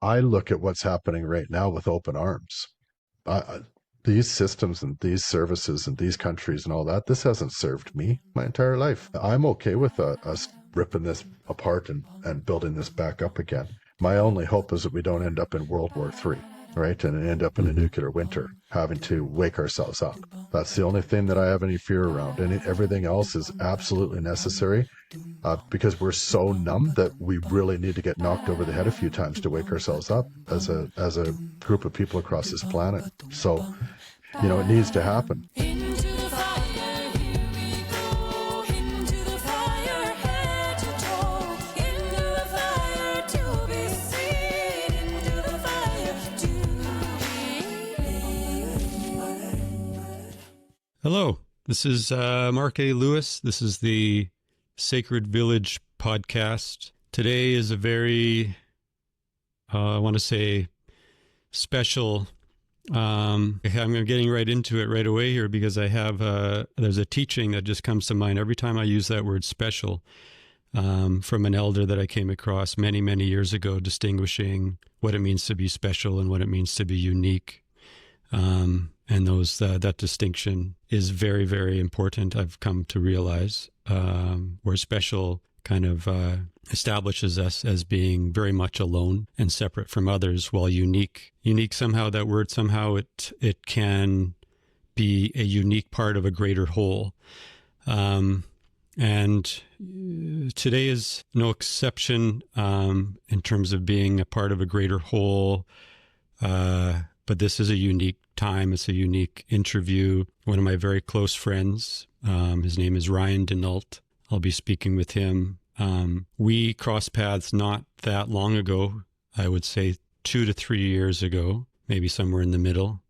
I look at what's happening right now with open arms. These systems and these services and these countries and all that, this hasn't served me my entire life. I'm okay with us ripping this apart and building this back up again. My only hope is that we don't end up in World War III, right? And end up in a nuclear winter, having to wake ourselves up. That's the only thing that I have any fear around. And everything else is absolutely necessary. Because we're so numb that we really need to get knocked over the head a few times to wake ourselves up as a group of people across this planet. So, it needs to happen. Hello, this is Mark A. Lewis. This is the Sacred Village podcast. Today is a very, I want to say, special. I'm getting right into it right away here because I have, there's a teaching that just comes to mind every time I use that word special, from an elder that I came across many, many years ago, distinguishing what it means to be special and what it means to be unique. And that distinction is very, very important, I've come to realize, where special kind of establishes us as being very much alone and separate from others, while unique somehow, that word, somehow it can be a unique part of a greater whole. And today is no exception in terms of being a part of a greater whole. But this is a unique time. It's a unique interview. One of my very close friends, his name is Ryan Denault. I'll be speaking with him. We crossed paths not that long ago, I would say 2 to 3 years ago, maybe somewhere in the middle,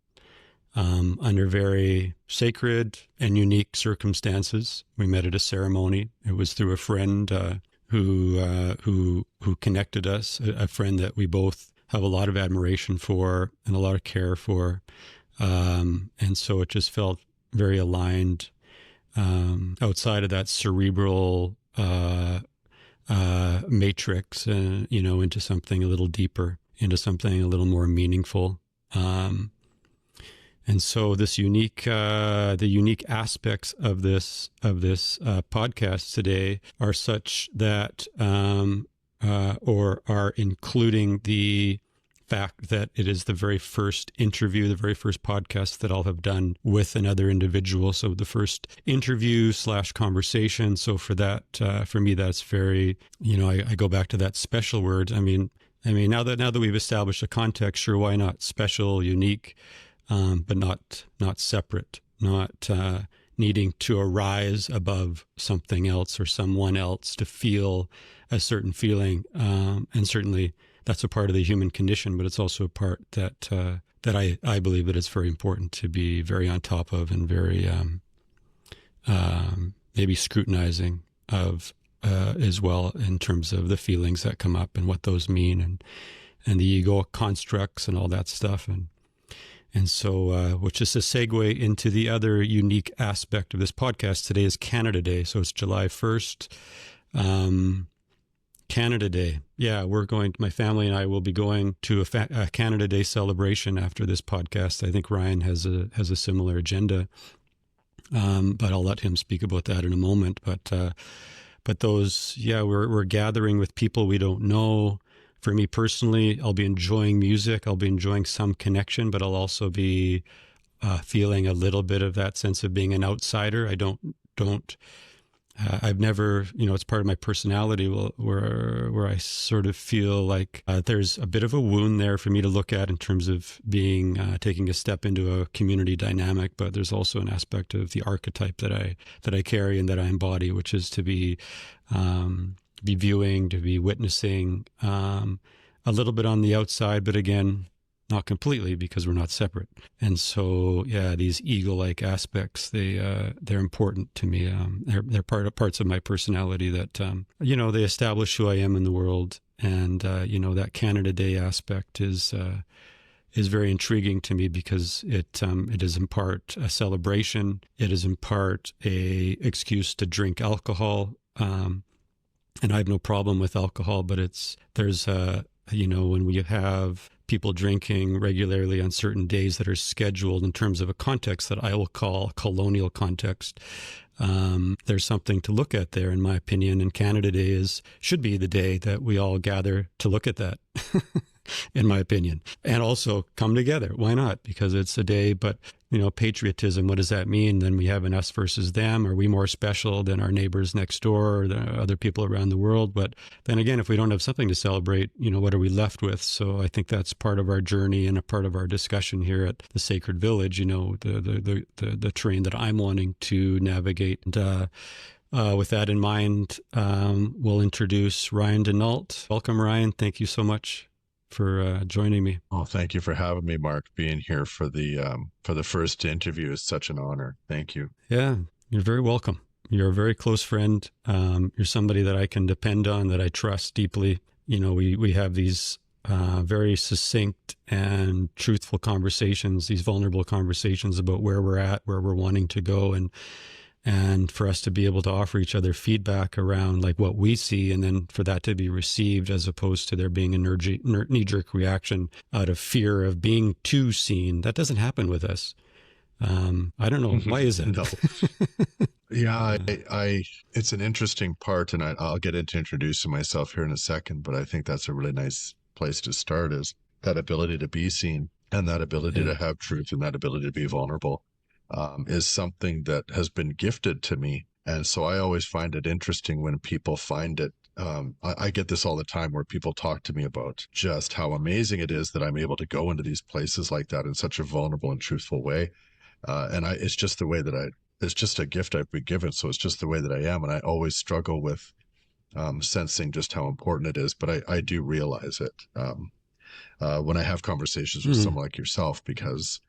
under very sacred and unique circumstances. We met at a ceremony. It was through a friend who connected us, a friend that we both have a lot of admiration for and a lot of care for. And so it just felt very aligned, outside of that cerebral, matrix, into something a little deeper, into something a little more meaningful. And so this the unique aspects of this podcast today are such that, or are including the fact that it is the very first interview, the very first podcast that I'll have done with another individual. So the first interview / conversation. So for that, for me, that's very, I go back to that special word. I mean, now that we've established a context, sure, why not special, unique, but not separate, not needing to arise above something else or someone else to feel a certain feeling. And certainly that's a part of the human condition, but it's also a part that I believe that it's very important to be very on top of and very maybe scrutinizing of as well, in terms of the feelings that come up and what those mean, and the egoic constructs and all that stuff. And so, which is a segue into the other unique aspect of this podcast. Today is Canada Day, so it's July 1st. Canada Day. Yeah, my family and I will be going to a Canada Day celebration after this podcast. I think Ryan has a similar agenda, but I'll let him speak about that in a moment. But those, we're gathering with people we don't know. For me personally, I'll be enjoying music. I'll be enjoying some connection, but I'll also be feeling a little bit of that sense of being an outsider. I've never, it's part of my personality where I sort of feel like there's a bit of a wound there for me to look at in terms of being, taking a step into a community dynamic. But there's also an aspect of the archetype that I carry and that I embody, which is to be viewing, to be witnessing, a little bit on the outside, but again, not completely, because we're not separate. And so, these eagle-like aspects, they're important to me. They're parts of my personality that, they establish who I am in the world. And, that Canada Day aspect is very intriguing to me because it is in part a celebration. It is in part a excuse to drink alcohol. And I have no problem with alcohol, but there's a when we have people drinking regularly on certain days that are scheduled in terms of a context that I will call a colonial context, there's something to look at there, in my opinion. And Canada Day should be the day that we all gather to look at that, in my opinion, and also come together. Why not? Because it's a day, but patriotism, what does that mean? Then we have an us versus them. Are we more special than our neighbors next door or the other people around the world? But then again, if we don't have something to celebrate, what are we left with? So I think that's part of our journey and a part of our discussion here at the Sacred Village, the terrain that I'm wanting to navigate. And with that in mind, we'll introduce Ryan Denault. Welcome, Ryan. Thank you so much for joining me. Oh, thank you for having me, Mark. Being here for the first interview is such an honor. Thank you. Yeah, you're very welcome. You're a very close friend. You're somebody that I can depend on, that I trust deeply. We have these very succinct and truthful conversations, these vulnerable conversations about where we're at, where we're wanting to go, and for us to be able to offer each other feedback around like what we see, and then for that to be received, as opposed to there being a knee-jerk reaction out of fear of being too seen. That doesn't happen with us. I don't know. Why is it? No. Yeah, it's an interesting part, and I'll get into introducing myself here in a second, but I think that's a really nice place to start, is that ability to be seen and that ability to have truth and that ability to be vulnerable. Is something that has been gifted to me. And so I always find it interesting when people find it. I get this all the time where people talk to me about just how amazing it is that I'm able to go into these places like that in such a vulnerable and truthful way. It's just the way that it's just a gift I've been given. So it's just the way that I am. And I always struggle with sensing just how important it is. But I do realize it when I have conversations with someone like yourself, because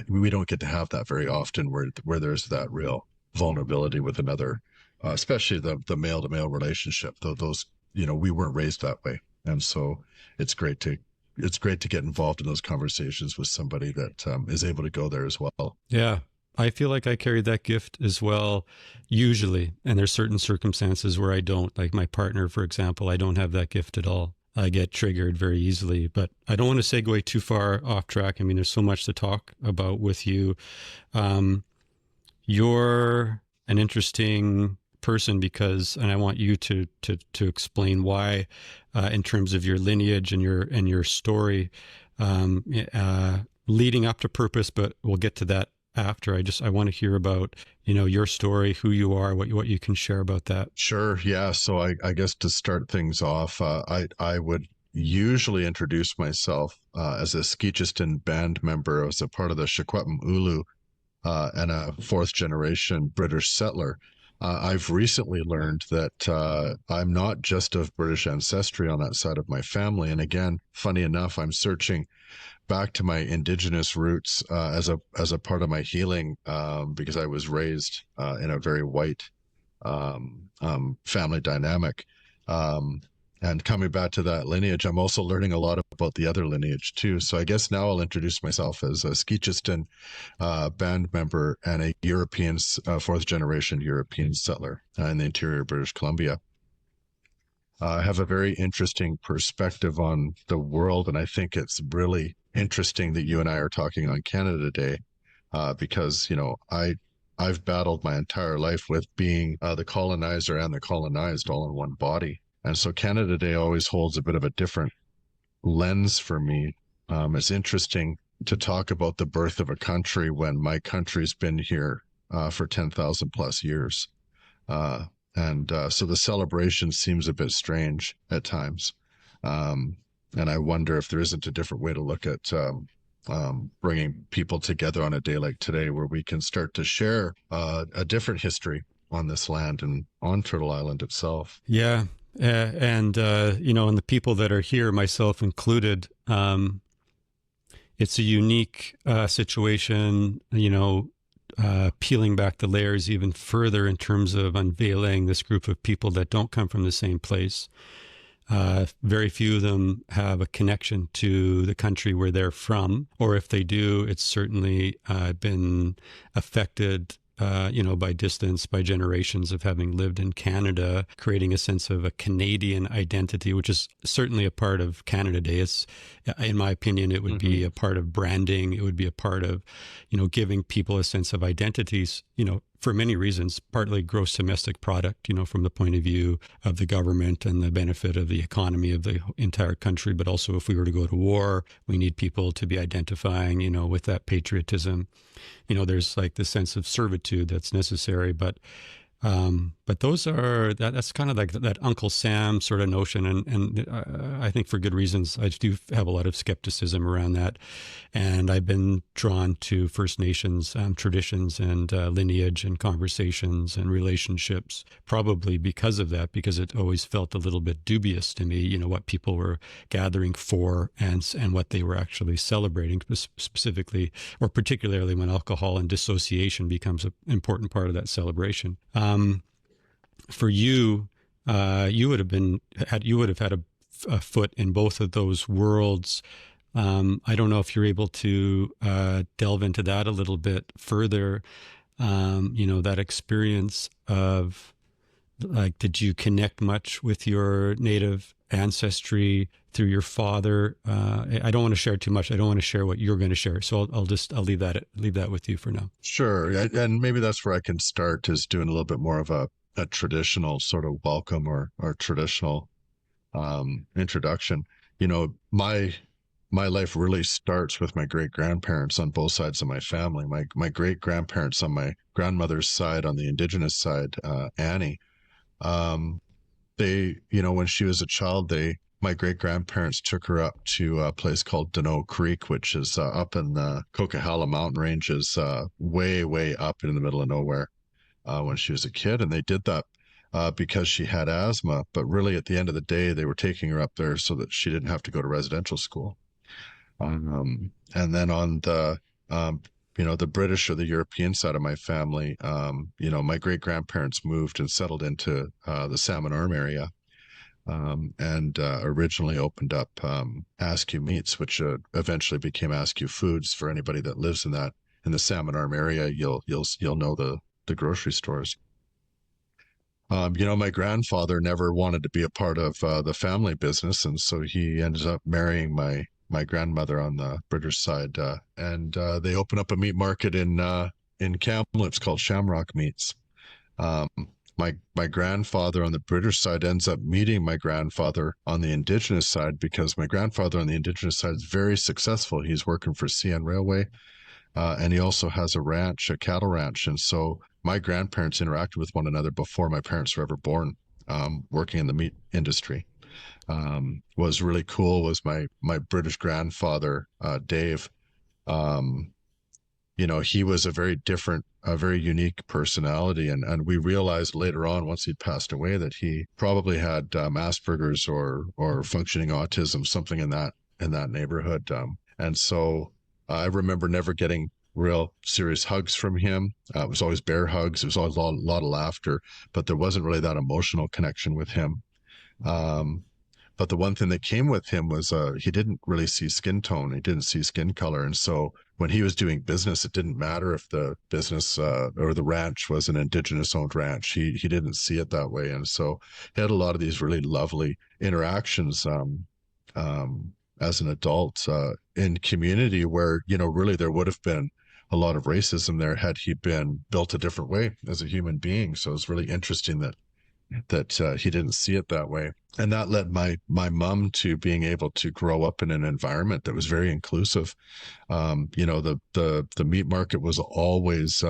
we don't get to have that very often, where there's that real vulnerability with another, especially the male to male relationship. Those, we weren't raised that way. And so it's great to get involved in those conversations with somebody that is able to go there as well. Yeah. I feel like I carry that gift as well, usually. And there's certain circumstances where I don't, like my partner, for example, I don't have that gift at all. I get triggered very easily, but I don't want to segue too far off track. I mean, there's so much to talk about with you. You're an interesting person and I want you to explain why, in terms of your lineage and your story, leading up to purpose. But we'll get to that after. I want to hear about, your story, who you are, what you can share about that. Sure. Yeah. So I guess to start things off, I would usually introduce myself as a Skitchistan band member, as a part of the Secwepemc Ulu, and a fourth generation British settler. I've recently learned that I'm not just of British ancestry on that side of my family. And again, funny enough, I'm searching back to my Indigenous roots as a part of my healing, because I was raised in a very white family dynamic. And coming back to that lineage, I'm also learning a lot about the other lineage too. So I guess now I'll introduce myself as a Skitchistan band member and a European, fourth generation European settler in the interior British Columbia. I have a very interesting perspective on the world, and I think it's really interesting that you and I are talking on Canada Day, because I've battled my entire life with being the colonizer and the colonized all in one body. And so Canada Day always holds a bit of a different lens for me. It's interesting to talk about the birth of a country when my country's been here for 10,000 plus years. So the celebration seems a bit strange at times. And I wonder if there isn't a different way to look at bringing people together on a day like today, where we can start to share a different history on this land and on Turtle Island itself. Yeah. And the people that are here, myself included, it's a unique situation, peeling back the layers even further in terms of unveiling this group of people that don't come from the same place. Very few of them have a connection to the country where they're from, or if they do, it's certainly been affected by distance, by generations of having lived in Canada, creating a sense of a Canadian identity, which is certainly a part of Canada Day. It's, in my opinion, it would Mm-hmm. be a part of branding. It would be a part of, giving people a sense of identities, for many reasons, partly gross domestic product, from the point of view of the government and the benefit of the economy of the entire country. But also, if we were to go to war, we need people to be identifying, with that patriotism. There's like this sense of servitude that's necessary, but those are that's kind of like that Uncle Sam sort of notion, and I think for good reasons. I do have a lot of skepticism around that, and I've been drawn to First Nations traditions and lineage and conversations and relationships, probably because of that, because it always felt a little bit dubious to me, what people were gathering for and what they were actually celebrating, specifically or particularly when alcohol and dissociation becomes an important part of that celebration. For you, you would have had a foot in both of those worlds. I don't know if you're able to delve into that a little bit further. That experience of like, did you connect much with your native ancestry through your father? I don't want to share too much. I don't want to share what you're going to share. So I'll leave that with you for now. Sure. And maybe that's where I can start, is doing a little bit more of a traditional sort of welcome or traditional introduction. My life really starts with my great grandparents on both sides of my family. My great grandparents on my grandmother's side, on the Indigenous side, Annie. They, when she was a child, my great grandparents took her up to a place called Deneault Creek, which is up in the Coquihalla mountain ranges, way, way up in the middle of nowhere, when she was a kid. And they did that because she had asthma. But really, at the end of the day, they were taking her up there so that she didn't have to go to residential school. And then on the British or the European side of my family, my great grandparents moved and settled into the Salmon Arm area, and originally opened up Askew Meats, which eventually became Askew Foods. For anybody that lives in the Salmon Arm area, you'll know the grocery stores. My grandfather never wanted to be a part of the family business, and so he ended up marrying my grandmother on the British side, and they opened up a meat market in Kamloops called Shamrock Meats. Um, my grandfather on the British side ends up meeting my grandfather on the Indigenous side, because my grandfather on the Indigenous side is very successful. He's working for CN Railway, and he also has a ranch, a cattle ranch. And so my grandparents interacted with one another before my parents were ever born, working in the meat industry. Was really cool was my British grandfather, Dave. Um, he was a very different, a very unique personality. And we realized later on, once he'd passed away, that he probably had Asperger's or functioning autism, something in that neighborhood. And so I remember never getting real serious hugs from him. It was always bear hugs. It was always a lot of laughter, but there wasn't really that emotional connection with him. Um, but the one thing that came with him was he didn't really see skin tone. He didn't see skin color. And so when he was doing business, it didn't matter if the business or the ranch was an Indigenous owned ranch. He didn't see it that way. And so he had a lot of these really lovely interactions as an adult in community where, really there would have been a lot of racism there had he been built a different way as a human being. So it's really interesting that he didn't see it that way. And that led my mom to being able to grow up in an environment that was very inclusive. The meat market was always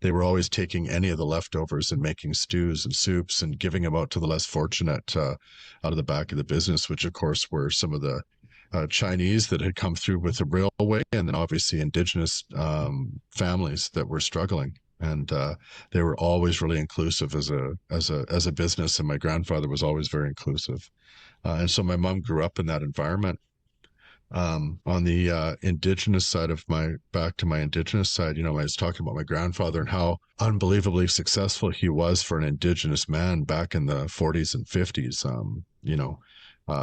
they were always taking any of the leftovers and making stews and soups and giving them out to the less fortunate out of the back of the business, which of course were some of the Chinese that had come through with the railway, and then obviously Indigenous families that were struggling. And they were always really inclusive as a business, and my grandfather was always very inclusive. And so my mom grew up in that environment. On the Indigenous side of back to my Indigenous side, I was talking about my grandfather and how unbelievably successful he was for an Indigenous man back in the 40s and 50s.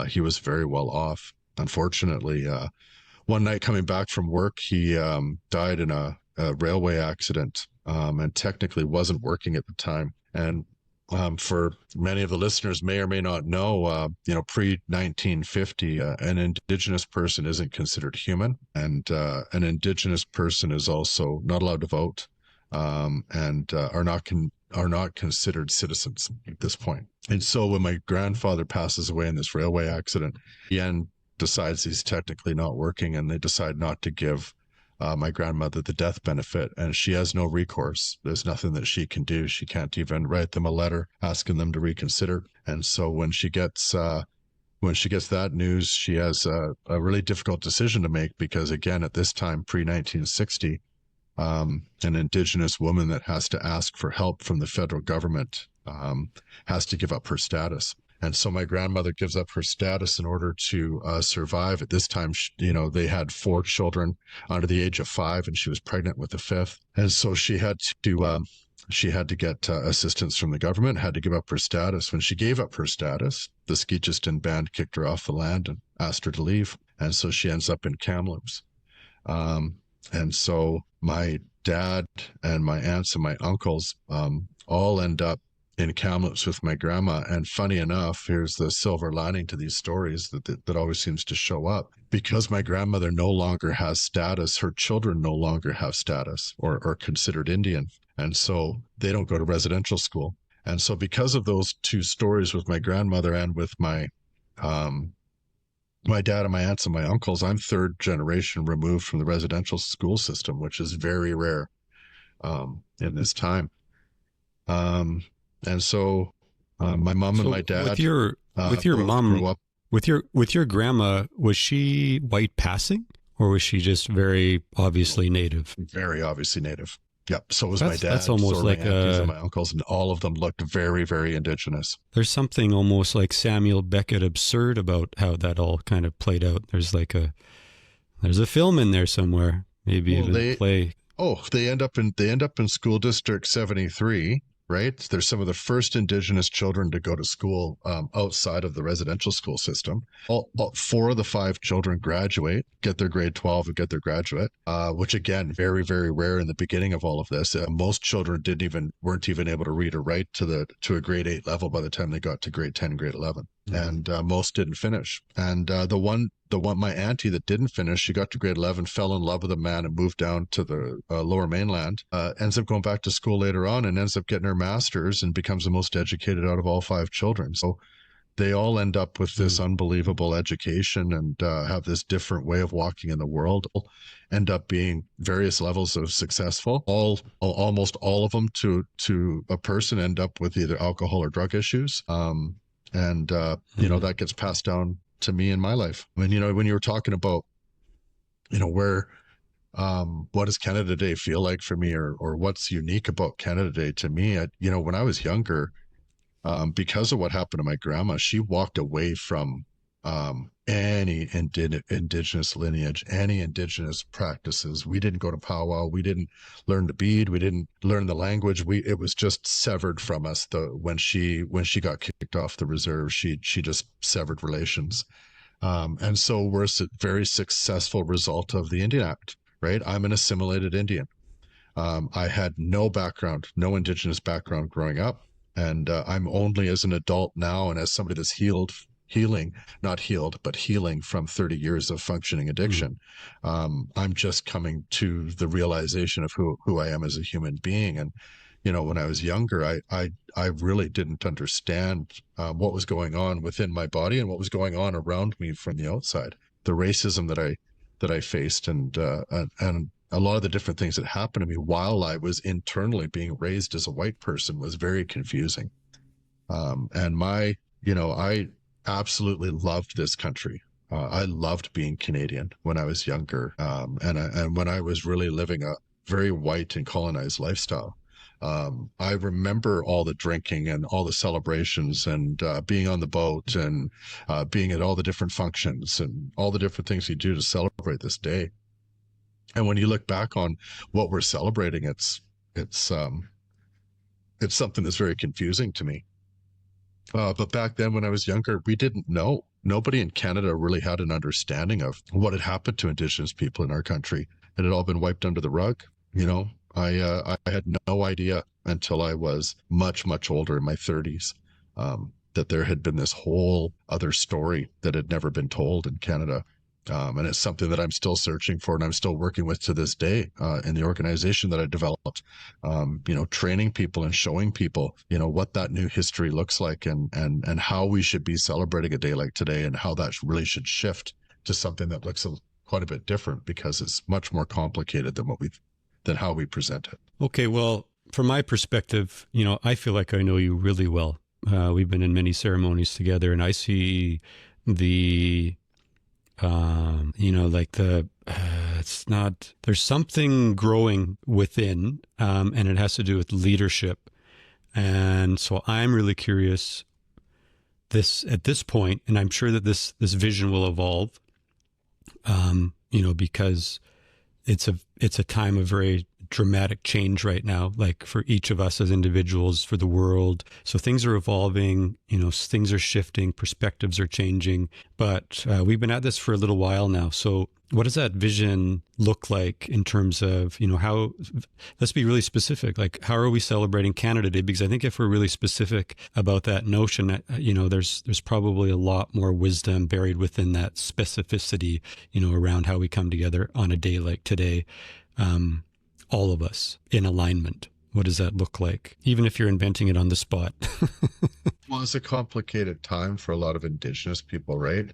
He was very well off. Unfortunately, one night coming back from work, he died in a railway accident. and technically wasn't working at the time. And for many of the listeners may or may not know, pre 1950, an Indigenous person isn't considered human, and an Indigenous person is also not allowed to vote, and are not considered citizens at this point. And so when my grandfather passes away in this railway accident, he decides he's technically not working, and they decide not to give my grandmother the death benefit, and she has no recourse. There's nothing that she can do. She can't even write them a letter asking them to reconsider. And so when she gets that news, she has a really difficult decision to make, because again, at this time, pre 1960, an Indigenous woman that has to ask for help from the federal government has to give up her status. And so my grandmother gives up her status in order to survive. At this time, they had 4 children under the age of 5, and she was pregnant with the 5th. And so she had to get assistance from the government, had to give up her status. When she gave up her status, the Skeetiston band kicked her off the land and asked her to leave. And so she ends up in Kamloops. And so my dad and my aunts and my uncles all end up in Kamloops with my grandma. And funny enough, here's the silver lining to these stories that always seems to show up. Because my grandmother no longer has status, her children no longer have status or are considered Indian. And so they don't go to residential school. And so because of those 2 stories with my grandmother and with my dad and my aunts and my uncles, I'm 3rd generation removed from the residential school system, which is very rare in this time. And so my mom and my dad with your mom, with your grandma, was she white passing, or was she just very obviously Native? Very obviously Native. Yep. So was my dad. That's almost like my aunties and my uncles, and all of them looked very, very Indigenous. There's something almost like Samuel Beckett absurd about how that all kind of played out. There's a film in there somewhere, maybe even a play. Oh, they end up in school district 73. Right? There's some of the first Indigenous children to go to school outside of the residential school system. All 4 of the 5 children graduate, get their grade 12 and get their graduate, which again, very, very rare in the beginning of all of this. Most children weren't even able to read or write to a grade 8 level by the time they got to grade 10, grade 11. Mm-hmm. And most didn't finish. And the one, my auntie that didn't finish, she got to grade 11, fell in love with a man and moved down to the lower mainland, ends up going back to school later on and ends up getting her master's and becomes the most educated out of all 5 children. So they all end up with this unbelievable education and have this different way of walking in the world, end up being various levels of successful. Almost all of them to a person end up with either alcohol or drug issues. That gets passed down to me in my life. I mean, when you were talking about, where, what does Canada Day feel like for me, or what's unique about Canada Day to me? When I was younger, because of what happened to my grandma, she walked away from any Indigenous lineage, any Indigenous practices. We didn't go to powwow. We didn't learn the bead. We didn't learn the language. It was just severed from us. When she got kicked off the reserve, she just severed relations. And so we're a very successful result of the Indian Act, right? I'm an assimilated Indian. I had no Indigenous background growing up. And I'm only as an adult now, and as somebody that's healing from 30 years of functioning addiction. I'm just coming to the realization of who I am as a human being. And, when I was younger, I really didn't understand what was going on within my body and what was going on around me from the outside. The racism that I faced and a lot of the different things that happened to me while I was internally being raised as a white person was very confusing. And I absolutely loved this country. I loved being Canadian when I was younger. And when I was really living a very white and colonized lifestyle. I remember all the drinking and all the celebrations and being on the boat and being at all the different functions and all the different things you do to celebrate this day. And when you look back on what we're celebrating, it's something that's very confusing to me. But back then when I was younger, we didn't know. Nobody in Canada really had an understanding of what had happened to Indigenous people in our country. It had all been wiped under the rug, I had no idea until I was much, much older in my 30s, that there had been this whole other story that had never been told in Canada. And it's something that I'm still searching for and I'm still working with to this day in the organization that I developed, training people and showing people, what that new history looks like and how we should be celebrating a day like today and how that really should shift to something that looks quite a bit different because it's much more complicated than how we present it. Okay, well, from my perspective, I feel like I know you really well. We've been in many ceremonies together, and I see the, it's not, there's something growing within, and it has to do with leadership. And so I'm really curious at this point, and I'm sure that this vision will evolve, because it's a time of very dramatic change right now, like for each of us as individuals, for the world. So things are evolving, things are shifting, perspectives are changing, but we've been at this for a little while now. So what does that vision look like in terms of, how, let's be really specific, like how are we celebrating Canada Day? Because I think if we're really specific about that notion, there's probably a lot more wisdom buried within that specificity, around how we come together on a day like today. All of us in alignment. What does that look like? Even if you're inventing it on the spot. Well, it's a complicated time for a lot of Indigenous people, right?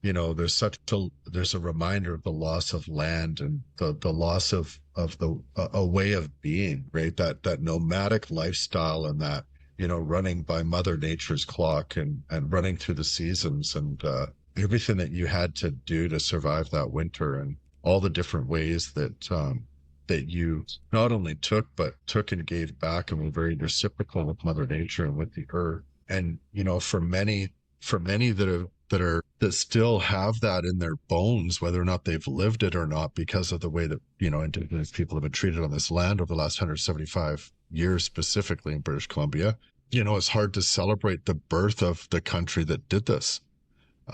There's a reminder of the loss of land and the loss of a way of being, right? That nomadic lifestyle and that, running by Mother Nature's clock and running through the seasons and everything that you had to do to survive that winter and all the different ways that you not only took and gave back and were very reciprocal with Mother Nature and with the earth. And, for many that still have that in their bones, whether or not they've lived it or not, because of the way that, Indigenous people have been treated on this land over the last 175 years, specifically in British Columbia, it's hard to celebrate the birth of the country that did this.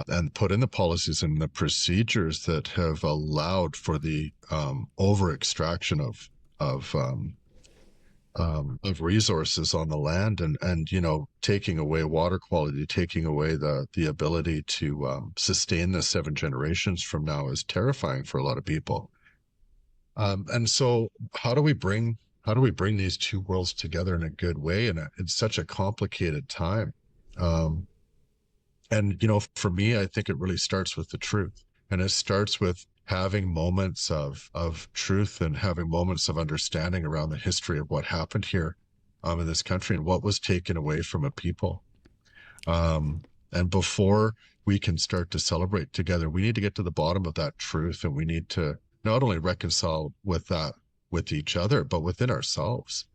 And put in the policies and the procedures that have allowed for the over extraction of resources on the land and taking away water quality, taking away the ability to sustain this 7 generations from now is terrifying for a lot of people. And so how do we bring these two worlds together in a good way in such a complicated time? And, for me, I think it really starts with the truth. And it starts with having moments of truth and having moments of understanding around the history of what happened here in this country and what was taken away from a people. And before we can start to celebrate together, we need to get to the bottom of that truth. And we need to not only reconcile with that with each other, but within ourselves.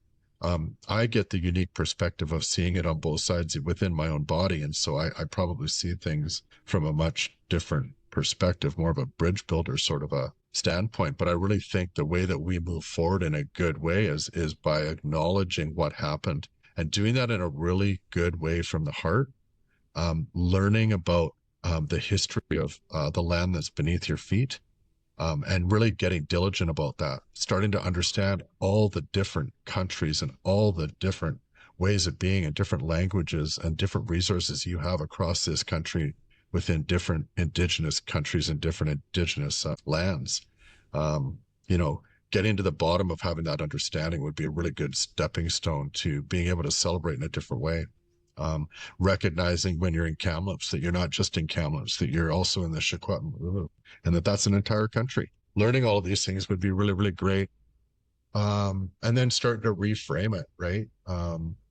I get the unique perspective of seeing it on both sides within my own body. And so I probably see things from a much different perspective, more of a bridge builder sort of a standpoint. But I really think the way that we move forward in a good way is by acknowledging what happened and doing that in a really good way from the heart, learning about the history of the land that's beneath your feet. And really getting diligent about that, starting to understand all the different countries and all the different ways of being and different languages and different resources you have across this country within different Indigenous countries and different Indigenous lands. Getting to the bottom of having that understanding would be a really good stepping stone to being able to celebrate in a different way. Recognizing when you're in Kamloops that you're not just in Kamloops, that you're also in the Secwepemc, and that's an entire country. Learning all of these things would be really, really great. And then starting to reframe it, right?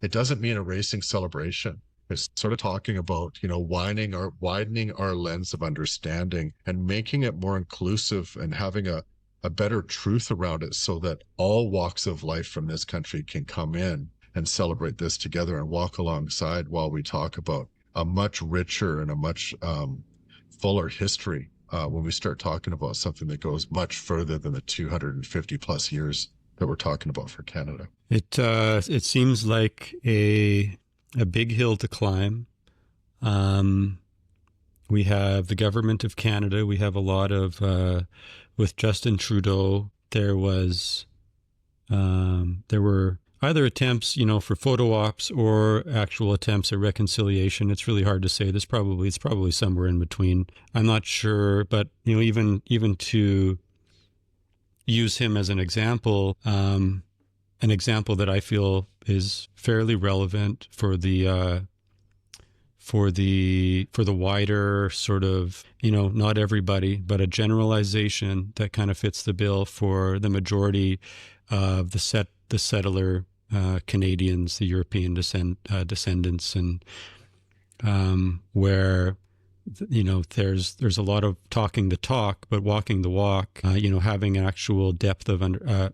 It doesn't mean erasing celebration. It's sort of talking about, widening our lens of understanding and making it more inclusive and having a better truth around it so that all walks of life from this country can come in and celebrate this together and walk alongside while we talk about a much richer and a much fuller history when we start talking about something that goes much further than the 250 plus years that we're talking about for Canada. It seems like a big hill to climb. We have the government of Canada. We have a lot of, with Justin Trudeau, there was There were either attempts, for photo ops or actual attempts at reconciliation. It's really hard to say. It's probably somewhere in between. I'm not sure, but even to use him as an example that I feel is fairly relevant for the wider sort of, not everybody, but a generalization that kind of fits the bill for the majority of the settler Canadians, the European descendants, and where there's a lot of talking the talk, but walking the walk. Having an actual depth of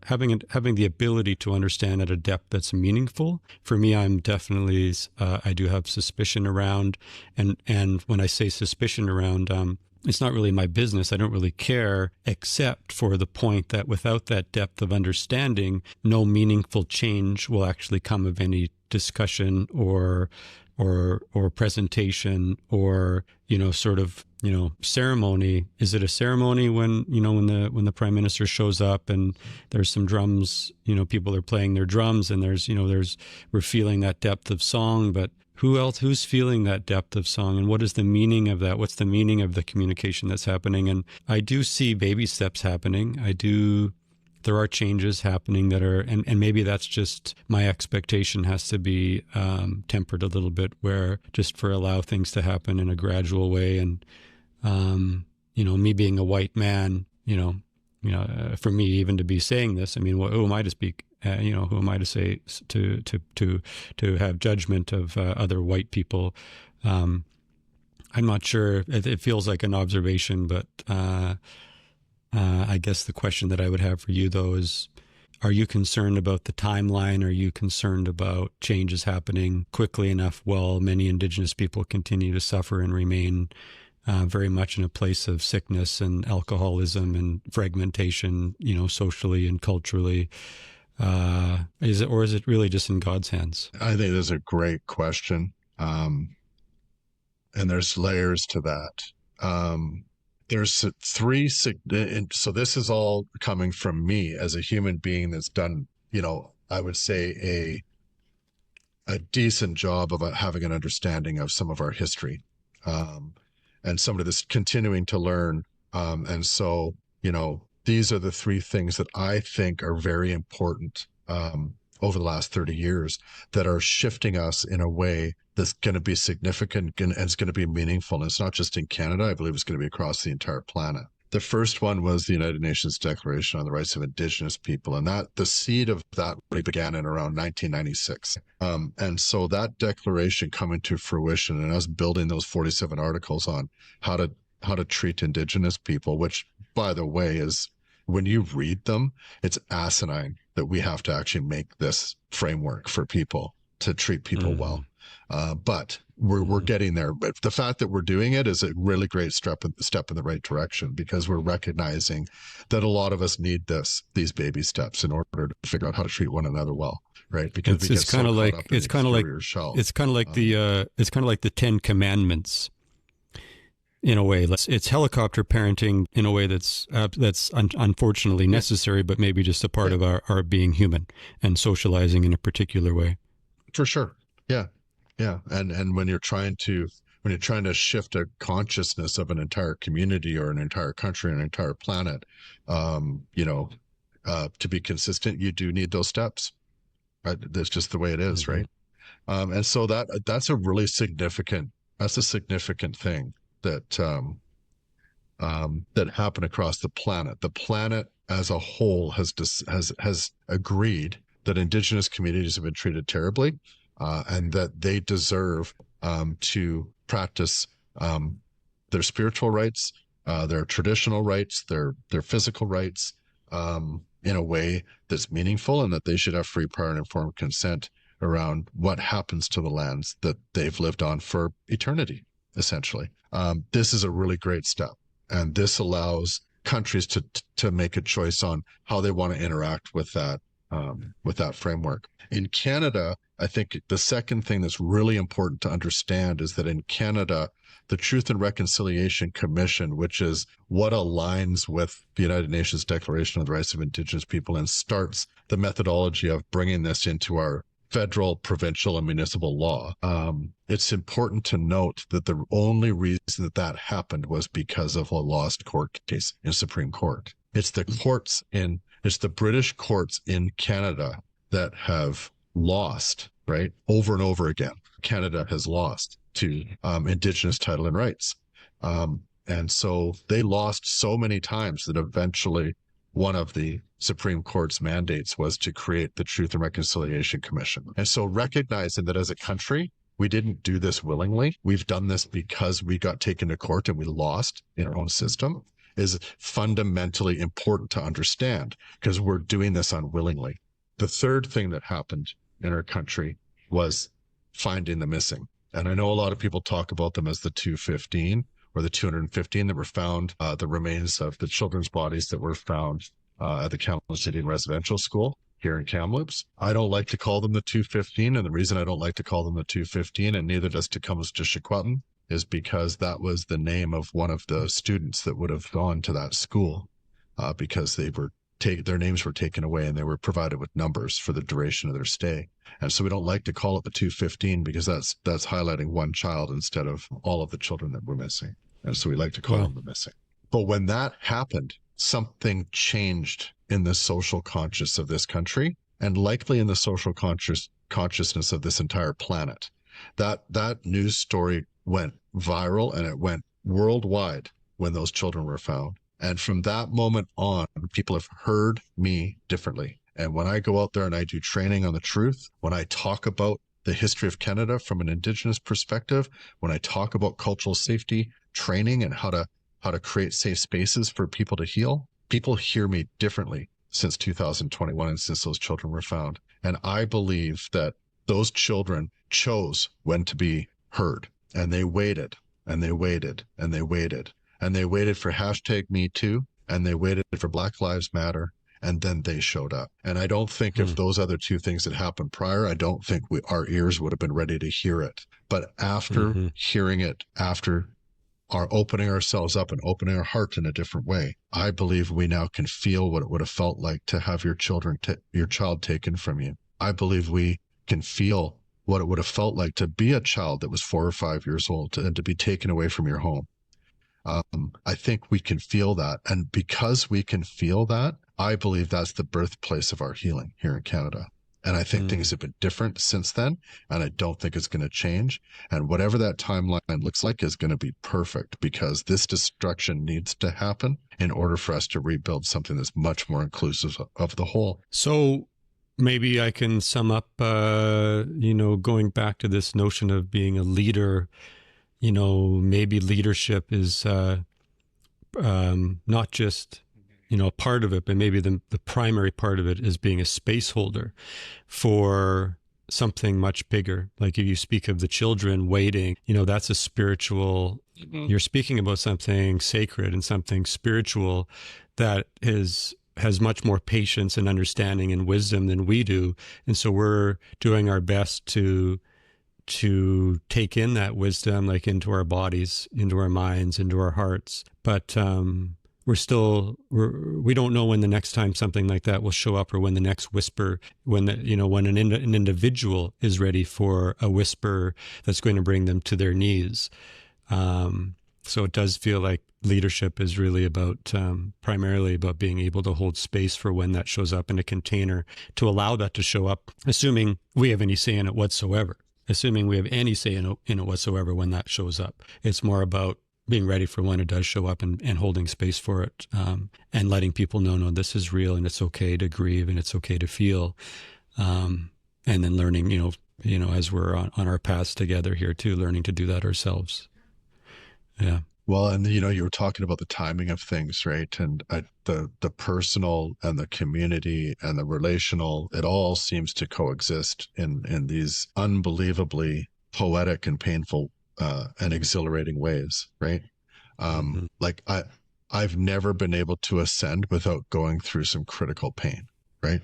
having the ability to understand at a depth that's meaningful. For me, I'm definitely I do have suspicion around, and when I say suspicion around, it's not really my business. I don't really care, except for the point that without that depth of understanding, no meaningful change will actually come of any discussion or presentation or sort of ceremony. Is it a ceremony when the prime minister shows up and there's some drums, people are playing their drums, and we're feeling that depth of song, but who's feeling that depth of song, and what is the meaning of that? What's the meaning of the communication that's happening? And I do see baby steps happening. There are changes happening that are, and maybe that's just my expectation has to be tempered a little bit, where just allow things to happen in a gradual way. And, me being a white man, for me even to be saying this, I mean, who am I to speak? Who am I to say to have judgment of other white people? I'm not sure. It feels like an observation, but I guess the question that I would have for you, though, is, are you concerned about the timeline? Are you concerned about changes happening quickly enough while many Indigenous people continue to suffer and remain very much in a place of sickness and alcoholism and fragmentation, socially and culturally? Is it really just in God's hands? I think that's a great question. And there's layers to that. There's three, so this is all coming from me as a human being that's done, I would say a decent job of having an understanding of some of our history, and somebody that's continuing to learn. And so, these are the three things that I think are very important over the last 30 years that are shifting us in a way that's going to be significant and it's going to be meaningful. And it's not just in Canada. I believe it's going to be across the entire planet. The first one was the United Nations Declaration on the Rights of Indigenous People. And that the seed of that really began in around 1996. And so that declaration coming to fruition and us building those 47 articles on how to treat Indigenous people, which, by the way, is, when you read them, it's asinine that we have to actually make this framework for people to treat people well. But we're getting there. But the fact that we're doing it is a really great step in the right direction, because we're recognizing that a lot of us need these baby steps in order to figure out how to treat one another well, right? Because it's kind of like the 10 Commandments. In a way, it's helicopter parenting in a way that's unfortunately necessary, but maybe just a part of our being human and socializing in a particular way. For sure, yeah. And when you're trying to shift a consciousness of an entire community or an entire country, an entire planet, to be consistent, you do need those steps. Right? That's just the way it is, right? And so that's a really significant. That's a significant thing that happened across the planet. The planet as a whole has agreed that Indigenous communities have been treated terribly, and that they deserve to practice their spiritual rights, their traditional rights, their physical rights in a way that's meaningful, and that they should have free, prior, and informed consent around what happens to the lands that they've lived on for eternity, essentially. This is a really great step, and this allows countries to make a choice on how they want to interact with that with that framework. In Canada, I think the second thing that's really important to understand is that in Canada, the Truth and Reconciliation Commission, which is what aligns with the United Nations Declaration of the Rights of Indigenous People and starts the methodology of bringing this into our federal, provincial, and municipal law. It's important to note that the only reason that that happened was because of a lost court case in Supreme Court. It's the British courts in Canada that have lost, right, over and over again. Canada has lost to Indigenous title and rights. And so they lost so many times that eventually one of the Supreme Court's mandates was to create the Truth and Reconciliation Commission. And so recognizing that as a country, we didn't do this willingly. We've done this because we got taken to court and we lost in our own system is fundamentally important to understand because we're doing this unwillingly. The third thing that happened in our country was finding the missing. And I know a lot of people talk about them as the 215 or the 215 that were found, the remains of the children's bodies that were found at the Kamloops Indian Residential School here in Kamloops. I don't like to call them the 215, and the reason I don't like to call them the 215, and neither does Tecumseh Teshikwatin, is because that was the name of one of the students that would have gone to that school because their names were taken away and they were provided with numbers for the duration of their stay. And so we don't like to call it the 215 because that's highlighting one child instead of all of the children that were missing. And so we like to call them the missing. But when that happened, something changed in the social conscious of this country and likely in the social consciousness of this entire planet. That news story went viral and it went worldwide when those children were found. And from that moment on, people have heard me differently. And when I go out there and I do training on the truth, when I talk about the history of Canada from an Indigenous perspective, when I talk about cultural safety training and how to create safe spaces for people to heal, people hear me differently since 2021 and since those children were found. And I believe that those children chose when to be heard. And they waited, and they waited, and they waited. And they waited for #MeToo, and they waited for Black Lives Matter, and then they showed up. And I don't think if those other two things had happened prior, I don't think our ears would have been ready to hear it. But after hearing it, after our opening ourselves up and opening our heart in a different way, I believe we now can feel what it would have felt like to have your child taken from you. I believe we can feel what it would have felt like to be a child that was 4 or 5 years old and to be taken away from your home. I think we can feel that. And because we can feel that, I believe that's the birthplace of our healing here in Canada. And I think things have been different since then. And I don't think it's going to change. And whatever that timeline looks like is going to be perfect because this destruction needs to happen in order for us to rebuild something that's much more inclusive of the whole. So maybe I can sum up, going back to this notion of being a leader, maybe leadership is not just, a part of it, but maybe the primary part of it is being a space holder for something much bigger. Like if you speak of the children waiting, that's a spiritual, you're speaking about something sacred and something spiritual that has much more patience and understanding and wisdom than we do. And so we're doing our best to take in that wisdom, like into our bodies, into our minds, into our hearts. But we don't know when the next time something like that will show up or when the next whisper, when an individual is ready for a whisper that's going to bring them to their knees. So it does feel like leadership is really about, primarily about being able to hold space for when that shows up in a container, to allow that to show up, assuming we have any say in it whatsoever. Assuming we have any say in it whatsoever when that shows up. It's more about being ready for when it does show up and holding space for it, and letting people know, no, this is real and it's okay to grieve and it's okay to feel. And then learning, as we're on our paths together here too, learning to do that ourselves. Yeah. Well, and you were talking about the timing of things, right? And the personal and the community and the relational, it all seems to coexist in these unbelievably poetic and painful and exhilarating ways, right? Like I've never been able to ascend without going through some critical pain, right?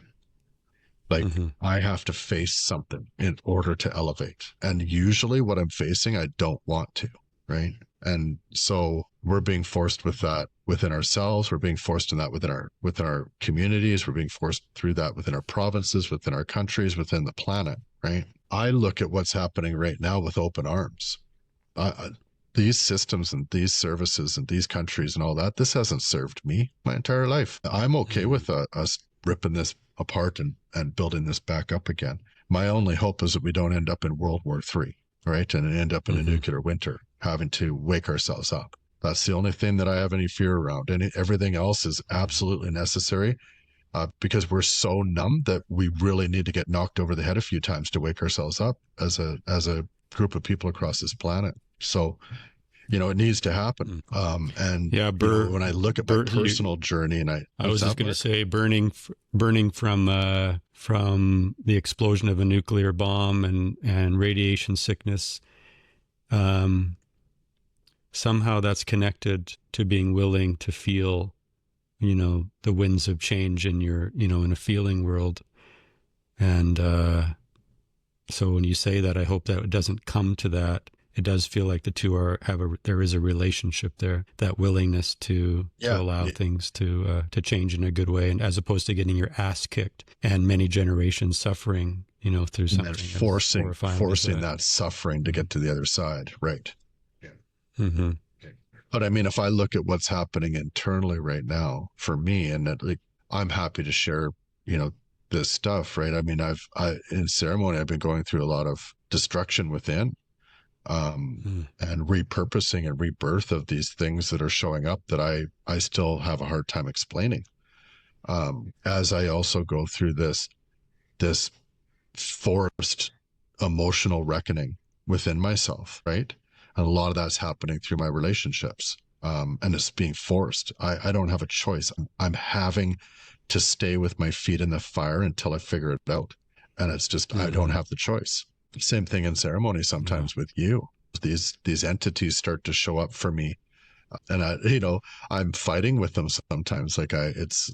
Like Mm-hmm. I have to face something in order to elevate. And usually what I'm facing, I don't want to, right? And so we're being forced with that within ourselves. We're being forced in that within our communities. We're being forced through that within our provinces, within our countries, within the planet, right? I look at what's happening right now with open arms. These systems and these services and these countries and all that, this hasn't served me my entire life. I'm okay with us ripping this apart and building this back up again. My only hope is that we don't end up in World War III, right? And end up in a nuclear winter, having to wake ourselves up. That's the only thing that I have any fear around. And everything else is absolutely necessary because we're so numb that we really need to get knocked over the head a few times to wake ourselves up as a group of people across this planet. So, it needs to happen. And yeah, when I look at my personal journey, and I was just going to say, burning from the explosion of a nuclear bomb and radiation sickness. Somehow that's connected to being willing to feel, the winds of change in your, in a feeling world. And so when you say that, I hope that it doesn't come to that. It does feel like the two there is a relationship there, that willingness to allow things to change in a good way, and as opposed to getting your ass kicked and many generations suffering, through something, and forcing that suffering to get to the other side. Right. Yeah. Mm-hmm. But I mean, if I look at what's happening internally right now for me, and I'm happy to share, this stuff, right? I mean, in ceremony, I've been going through a lot of destruction within, and repurposing and rebirth of these things that are showing up that I still have a hard time explaining. As I also go through this forced emotional reckoning within myself, right? And a lot of that's happening through my relationships. And it's being forced. I don't have a choice. I'm having to stay with my feet in the fire until I figure it out. And it's just, I don't have the choice. Same thing in ceremony sometimes with you. These entities start to show up for me. And I'm fighting with them sometimes. It's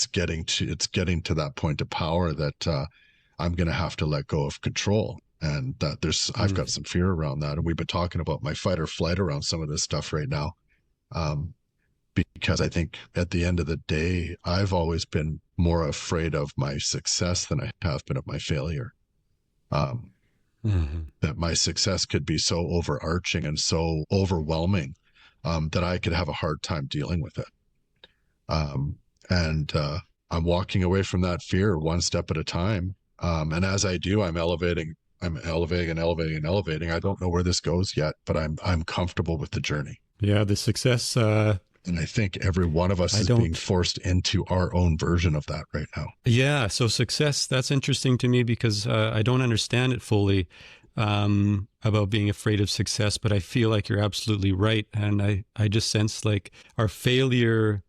getting to that point of power that I'm going to have to let go of control. And that I've got some fear around that. And we've been talking about my fight or flight around some of this stuff right now. Because I think at the end of the day, I've always been more afraid of my success than I have been of my failure. That my success could be so overarching and so overwhelming that I could have a hard time dealing with it. And I'm walking away from that fear one step at a time. And as I do, I'm elevating and elevating. I don't know where this goes yet, but I'm comfortable with the journey. Yeah, the success. And I think every one of us is being forced into our own version of that right now. Yeah, so success, that's interesting to me because I don't understand it fully about being afraid of success, but I feel like you're absolutely right. And I just sense like our failure,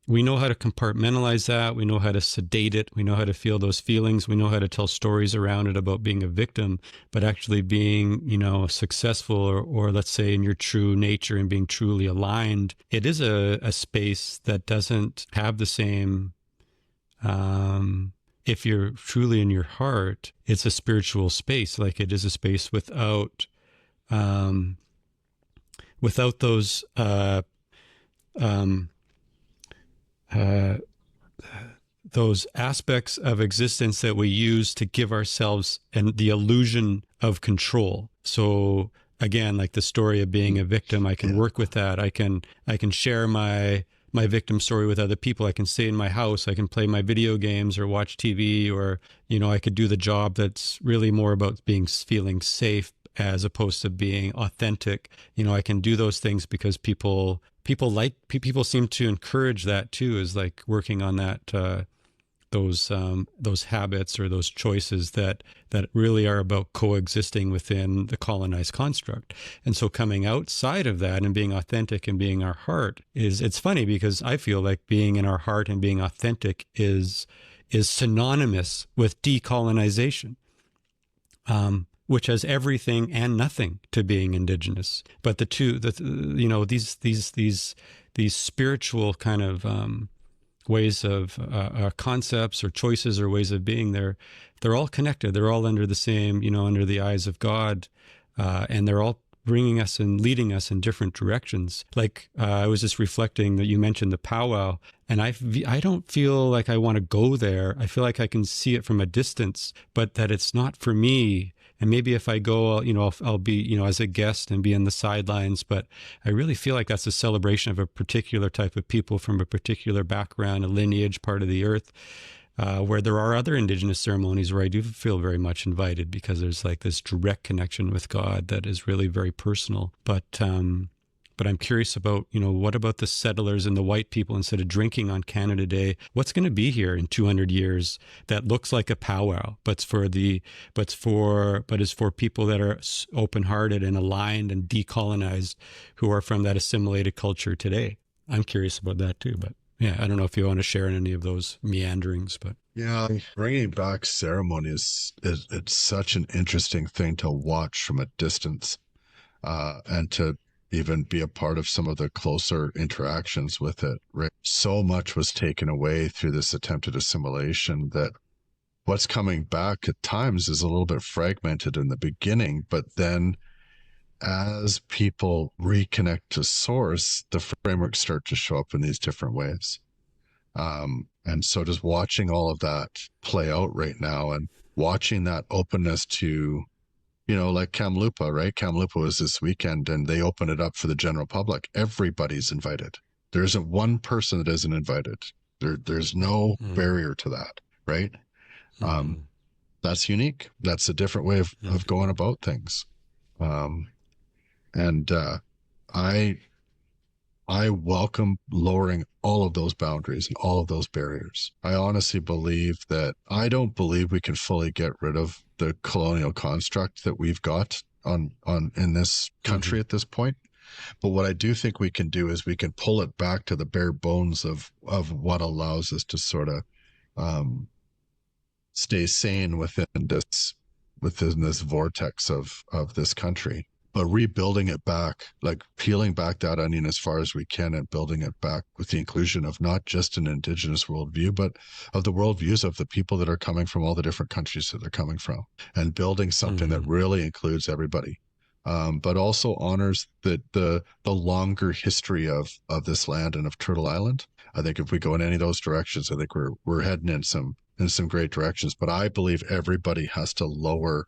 we know how to compartmentalize that. We know how to sedate it. We know how to feel those feelings. We know how to tell stories around it about being a victim, but actually being, successful or let's say in your true nature and being truly aligned. It is a space that doesn't have the same, if you're truly in your heart, it's a spiritual space. Like it is a space without those, those aspects of existence that we use to give ourselves and the illusion of control. So again, like the story of being a victim, I can work with that. I can share my victim story with other people. I can stay in my house. I can play my video games or watch TV, or, I could do the job that's really more about feeling safe as opposed to being authentic. I can do those things because people seem to encourage that too, is like working on that, those habits or those choices that really are about coexisting within the colonized construct. And so coming outside of that and being authentic and being our heart it's funny because I feel like being in our heart and being authentic is synonymous with decolonization. Which has everything and nothing to being Indigenous. But these spiritual kind of ways of concepts or choices or ways of being, they're all connected. They're all under the same, under the eyes of God, and they're all bringing us and leading us in different directions. Like I was just reflecting that you mentioned the powwow, and I don't feel like I want to go there. I feel like I can see it from a distance, but that it's not for me. And maybe if I go, I'll be, as a guest and be in the sidelines. But I really feel like that's a celebration of a particular type of people from a particular background, a lineage, part of the earth, where there are other Indigenous ceremonies where I do feel very much invited because there's like this direct connection with God that is really very personal. But I'm curious about, what about the settlers and the white people? Instead of drinking on Canada Day, what's going to be here in 200 years that looks like a powwow, but is for people that are open-hearted and aligned and decolonized, who are from that assimilated culture today? I'm curious about that too. But yeah, I don't know if you want to share in any of those meanderings, but Yeah, bringing back ceremonies is it's such an interesting thing to watch from a distance, and to even be a part of some of the closer interactions with it, right? So much was taken away through this attempted assimilation that what's coming back at times is a little bit fragmented in the beginning, but then as people reconnect to source, the frameworks start to show up in these different ways. And so just watching all of that play out right now and watching that openness to, like Kamloopa, right? Kamloopa was this weekend and they open it up for the general public. Everybody's invited. There isn't one person that isn't invited. There's no barrier to that, right? That's unique. That's a different way of going about things. And I welcome lowering all of those boundaries and all of those barriers. I honestly believe that I don't believe we can fully get rid of the colonial construct that we've got on in this country at this point. But what I do think we can do is we can pull it back to the bare bones of what allows us to sort of stay sane within this vortex of this country. But rebuilding it back, like peeling back that onion as far as we can and building it back with the inclusion of not just an Indigenous worldview, but of the worldviews of the people that are coming from all the different countries that they're coming from, and building something that really includes everybody, but also honors the longer history of this land and of Turtle Island. I think if we go in any of those directions, I think we're heading in some great directions. But I believe everybody has to lower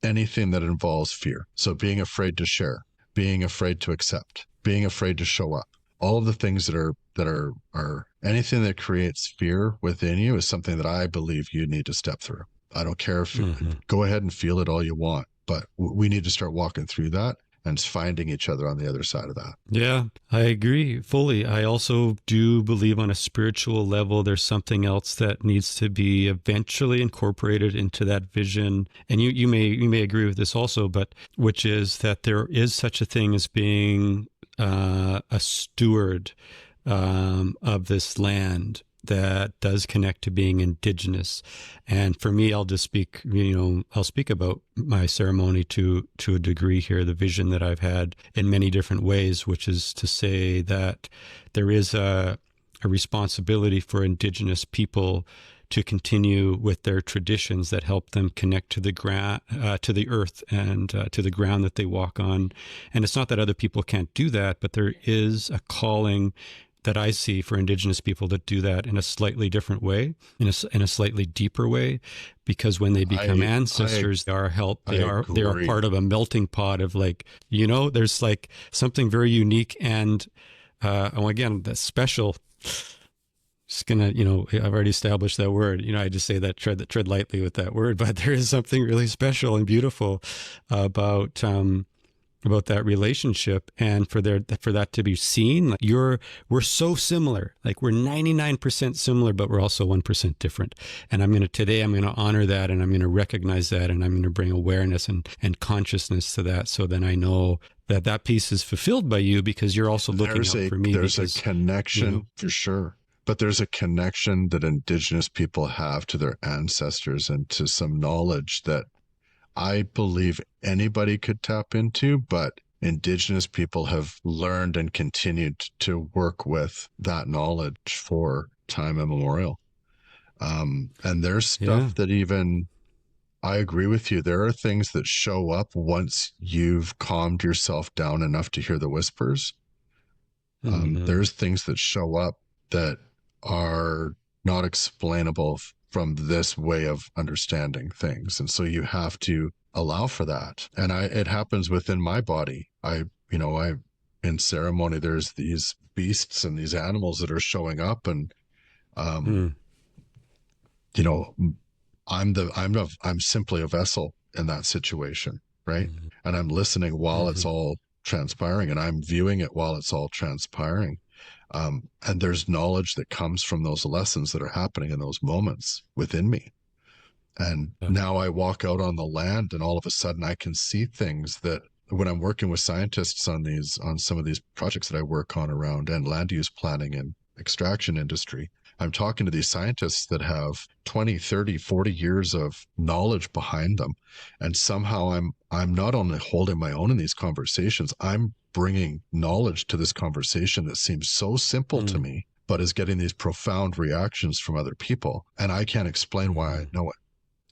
anything that involves fear. So being afraid to share, being afraid to accept, being afraid to show up, all of the things that are anything that creates fear within you is something that I believe you need to step through. I don't care if go ahead and feel it all you want, but we need to start walking through that and finding each other on the other side of that. Yeah, I agree fully. I also do believe on a spiritual level, there's something else that needs to be eventually incorporated into that vision. And you may agree with this also, but which is that there is such a thing as being a steward of this land that does connect to being Indigenous. And for me, I'll just speak, I'll speak about my ceremony to a degree here, the vision that I've had in many different ways, which is to say that there is a responsibility for Indigenous people to continue with their traditions that help them connect to the ground, to the earth, and to the ground that they walk on. And it's not that other people can't do that, but there is a calling that I see for Indigenous people to do that in a slightly different way, in a slightly deeper way, because when they become ancestors, they are part of a melting pot of there's like something very unique and again, that's special. Just gonna, I've already established that word. I just say that tread lightly with that word, but there is something really special and beautiful about that relationship, and for that to be seen. We're so similar, like we're 99% similar, but we're also 1% different. And I'm going to honor that, and I'm going to recognize that, and I'm going to bring awareness and consciousness to that. So then I know that piece is fulfilled by you, because you're also looking out for me. There's a connection for sure. But there's a connection that Indigenous people have to their ancestors and to some knowledge that I believe anybody could tap into, but Indigenous people have learned and continued to work with that knowledge for time immemorial. And there's Yeah. stuff that even, I agree with you. There are things that show up once you've calmed yourself down enough to hear the whispers. There's things that show up that are not explainable from this way of understanding things. And so you have to allow for that. And it happens within my body. In ceremony, there's these beasts and these animals that are showing up, and, you know, I'm simply a vessel in that situation. Right. And I'm listening while it's all transpiring, and I'm viewing it while it's all transpiring. And there's knowledge that comes from those lessons that are happening in those moments within me. And now I walk out on the land, and all of a sudden I can see things that, when I'm working with scientists on some of these projects that I work on around and land use planning and extraction industry, I'm talking to these scientists that have 20, 30, 40 years of knowledge behind them. And somehow I'm not only holding my own in these conversations, I'm bringing knowledge to this conversation that seems so simple to me, but is getting these profound reactions from other people. And I can't explain why I know it.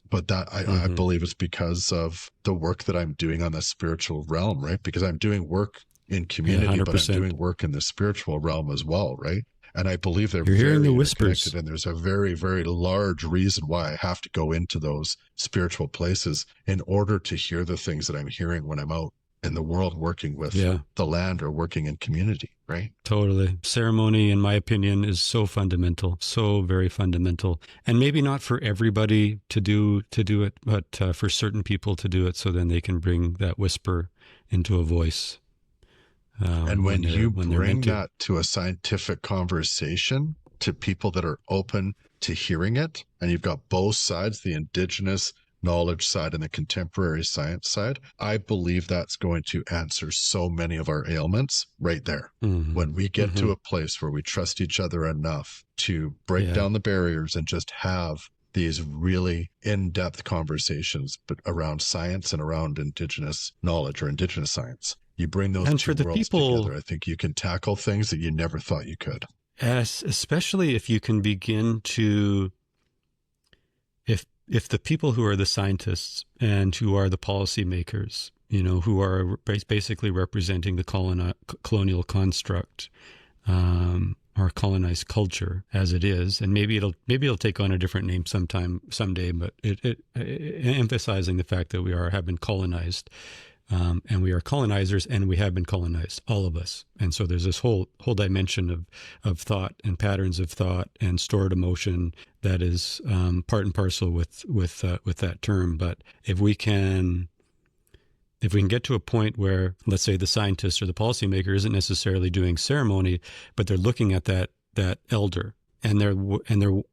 But that I believe it's because of the work that I'm doing on the spiritual realm, right? Because I'm doing work in community, but I'm doing work in the spiritual realm as well, right? And I believe they're very interconnected, and there's a very, very large reason why I have to go into those spiritual places in order to hear the things that I'm hearing when I'm out in the world working with the land or working in community, right? Totally. Ceremony, in my opinion, is so fundamental, so very fundamental. And maybe not for everybody to do it, but for certain people to do it, so then they can bring that whisper into a voice. And when you bring that to a scientific conversation, to people that are open to hearing it, and you've got both sides, the Indigenous knowledge side and the contemporary science side, I believe that's going to answer so many of our ailments right there. When we get to a place where we trust each other enough to break down the barriers and just have these really in-depth conversations, but around science and around Indigenous knowledge or Indigenous science. You bring those two worlds together, I think you can tackle things that you never thought you could. Especially if you can begin to, if the people who are the scientists and who are the policymakers, who are basically representing the colonial construct, or colonized culture as it is, and maybe it'll take on a different name someday, but it emphasizing the fact that we have been colonized. And we are colonizers, and we have been colonized, all of us. And so there's this whole dimension of thought and patterns of thought and stored emotion that is part and parcel with that term. But if we can get to a point where, let's say, the scientist or the policymaker isn't necessarily doing ceremony, but they're looking at that elder, and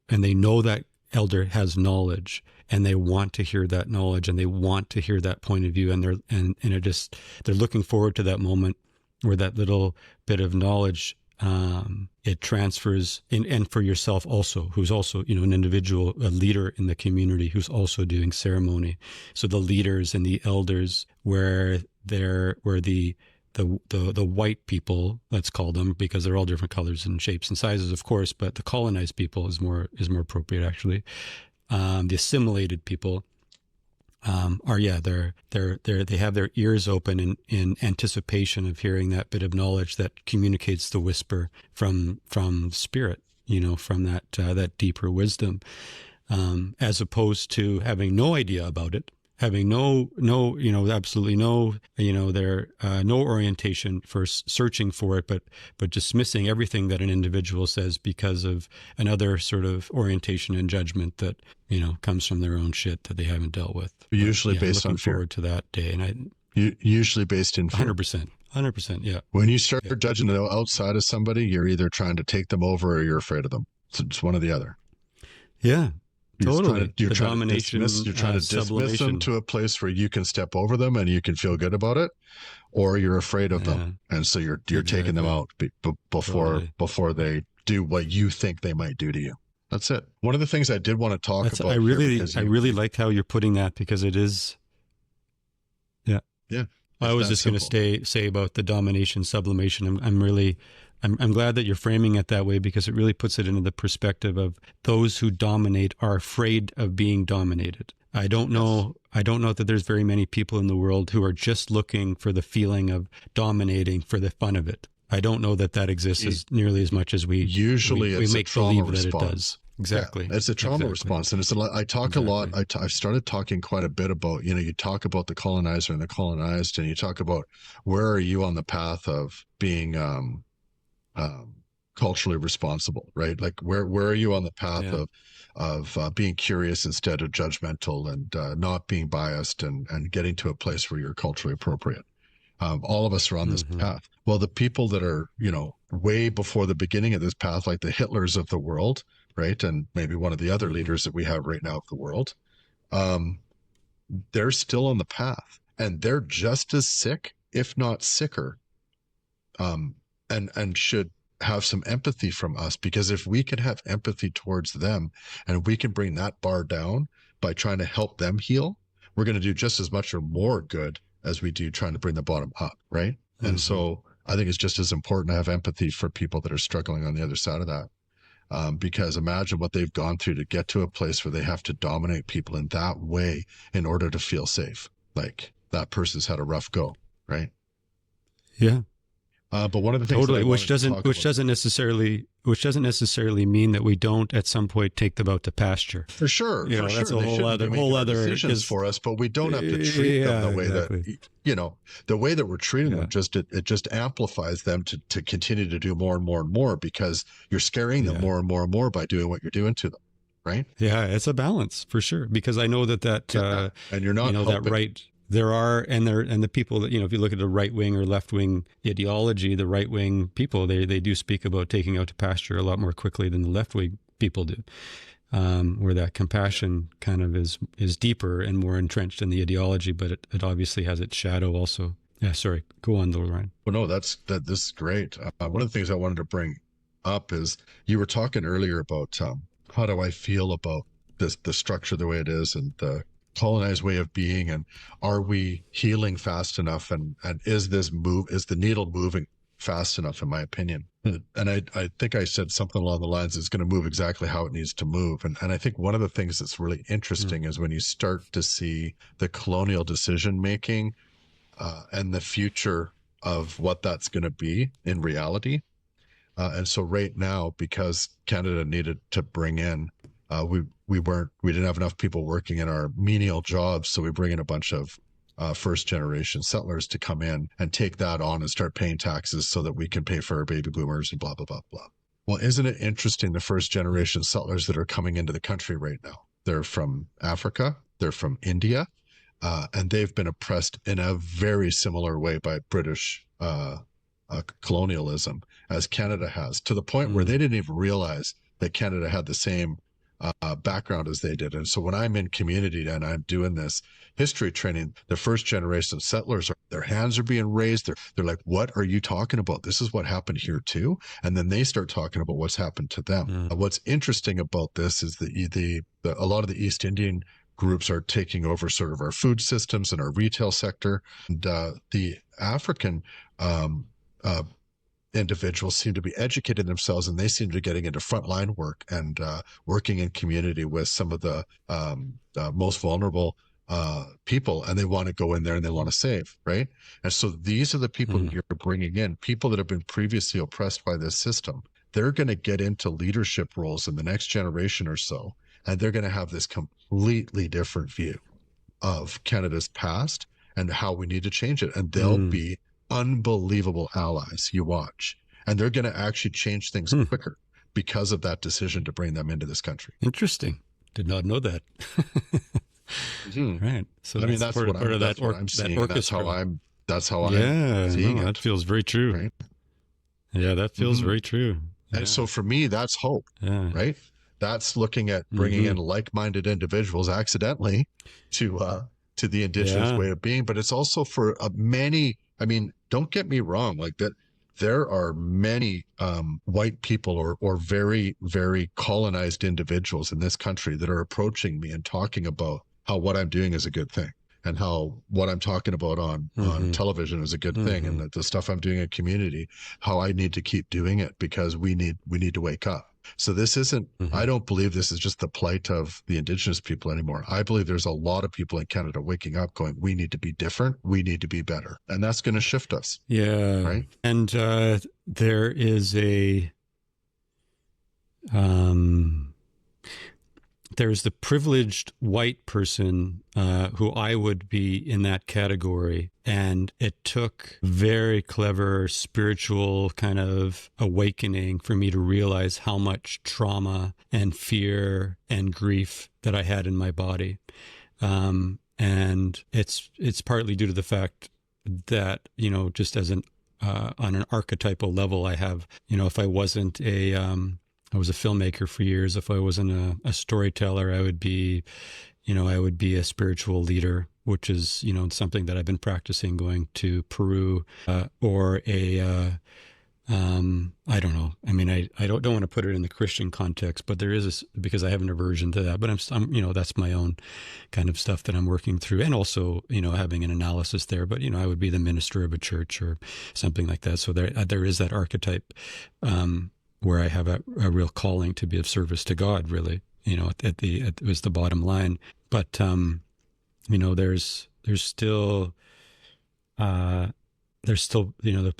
they know that elder has knowledge, and they want to hear that knowledge, and they want to hear that point of view, and they're looking forward to that moment where that little bit of knowledge it transfers in, and for yourself also, who's also an individual, a leader in the community who's also doing ceremony. So the leaders and the elders, where the white people, let's call them, because they're all different colors and shapes and sizes, of course, but the colonized people is more appropriate, actually. The assimilated people they have their ears open in anticipation of hearing that bit of knowledge that communicates the whisper from spirit, from that deeper wisdom, as opposed to having no idea about it, having absolutely no, no orientation for searching for it, but dismissing everything that an individual says because of another sort of orientation and judgment that, comes from their own shit that they haven't dealt with. Usually based on fear. Forward to that day. And usually based in fear. 100%. Yeah. When you start judging the outside of somebody, you're either trying to take them over or you're afraid of them. It's one or the other. Yeah. Totally. You're trying domination, to dismiss them to a place where you can step over them and you can feel good about it, or you're afraid of them, and so you're taking them out before they do what you think they might do to you. That's it. One of the things I did want to talk about. I really like how you're putting that, because it is. Yeah. Yeah. I It's was that just going simple. to say about the domination, sublimation. I'm glad that you're framing it that way, because it really puts it into the perspective of those who dominate are afraid of being dominated. Yes. I don't know that there's very many people in the world who are just looking for the feeling of dominating for the fun of it. I don't know that that exists It, as nearly as much as usually we it's a make trauma believe that it response. does. Yeah, Exactly. it's a trauma Exactly. response, and it's a lot. I talk a lot. Exactly. I've started talking quite a bit about. You talk about the colonizer and the colonized, and you talk about where are you on the path of being um, culturally responsible, right? Like where are you on the path Yeah. of being curious instead of judgmental, and not being biased, and getting to a place where you're culturally appropriate. All of us are on this Mm-hmm. path. Well, the people that are, way before the beginning of this path, like the Hitlers of the world, right? And maybe one of the other Mm-hmm. leaders that we have right now of the world, um, they're still on the path, and they're just as sick, if not sicker, um, and should have some empathy from us, because if we can have empathy towards them, and we can bring that bar down by trying to help them heal, we're going to do just as much or more good as we do trying to bring the bottom up, right? And Mm-hmm. so I think it's just as important to have empathy for people that are struggling on the other side of that, because imagine what they've gone through to get to a place where they have to dominate people in that way in order to feel safe. Like that person's had a rough go, right? Yeah. But one of the things that I Totally, wanted to talk about, which doesn't necessarily mean that we don't at some point take them out to pasture. for sure, You know, that's a they whole shouldn't be other making our decisions because for us, but we don't have to treat them the yeah, way that, exactly. the way that we're treating Yeah, them. Just it just amplifies them to continue to do more and more and more, because you're scaring them yeah, more and more and more by doing what you're doing to them, right? yeah. It's a balance for sure, because I know Yeah, and you're not that helping. right there are and the people that, if you look at the right wing or left wing ideology, the right wing people, they do speak about taking out to pasture a lot more quickly than the left wing people do. Where that compassion kind of is deeper and more entrenched in the ideology, but it obviously has its shadow also. Yeah, sorry. Go on, though, Ryan. Well, no, this is great. One of the things I wanted to bring up is you were talking earlier about how do I feel about the structure the way it is, and the colonized way of being, and are we healing fast enough, and is the needle moving fast enough, in my opinion. And I think I said something along the lines, it's going to move exactly how it needs to move. And I think one of the things that's really interesting is when you start to see the colonial decision making, and the future of what that's going to be in reality. And so right now, because Canada needed to bring in, we didn't have enough people working in our menial jobs, so we bring in a bunch of first generation settlers to come in and take that on and start paying taxes so that we can pay for our baby boomers and blah blah blah blah. Well, isn't it interesting, the first generation settlers that are coming into the country right now? They're from Africa, they're from India, and they've been oppressed in a very similar way by British colonialism as Canada has, to the point where Mm. they didn't even realize that Canada had the same background as they did. And so when I'm in community and I'm doing this history training, the first generation settlers, their hands are being raised. They're like, what are you talking about? This is what happened here too. And then they start talking about what's happened to them. Mm. What's interesting about this is that a lot of the East Indian groups are taking over sort of our food systems and our retail sector. And the African individuals seem to be educating themselves, and they seem to be getting into frontline work and working in community with some of the most vulnerable people, and they want to go in there and they want to save, right? And so these are the people that Mm. you're bringing in, people that have been previously oppressed by this system. They're going to get into leadership roles in the next generation or so, and they're going to have this completely different view of Canada's past and how we need to change it. And they'll Mm. be unbelievable allies. You watch. And they're going to actually change things Hmm. quicker because of that decision to bring them into this country. Interesting. Did not know that. Mm-hmm. Right. So I mean, that's that's what part of that's that what I'm that seeing. orchestra. That's how I'm Yeah, seeing no, that it. feels very true. Right. Yeah, that feels Mm-hmm. very true. And Yeah. so for me, that's hope, Yeah. right? That's looking at bringing Mm-hmm. in like-minded individuals accidentally to the Indigenous Yeah. way of being, but it's also for many. I mean, don't get me wrong, like that. There are many white people or very very colonized individuals in this country that are approaching me and talking about how what I'm doing is a good thing. and how what I'm talking about on television is a good thing, and that the stuff I'm doing in community, how I need to keep doing it because we need to wake up. So this isn't, I don't believe this is just the plight of the Indigenous people anymore. I believe there's a lot of people in Canada waking up going, we need to be different. We need to be better. And that's going to shift us. Yeah. Right. And there is there's the privileged white person who I would be in that category. And it took very clever spiritual kind of awakening for me to realize how much trauma and fear and grief that I had in my body. And it's partly due to the fact that, you know, just as an on an archetypal level, I have, you know, if I wasn't I was a filmmaker for years. If I wasn't a storyteller, I would be, you know, I would be a spiritual leader, which is, you know, something that I've been practicing going to Peru, or I don't know. I mean, I don't want to put it in the Christian context, but there is because I have an aversion to that, but I'm, you know, that's my own kind of stuff that I'm working through, and also, you know, having an analysis there, but, you know, I would be the minister of a church or something like that. So there is that archetype, where I have a real calling to be of service to God, really, you know, it was the bottom line. But, you know, there's still, you know,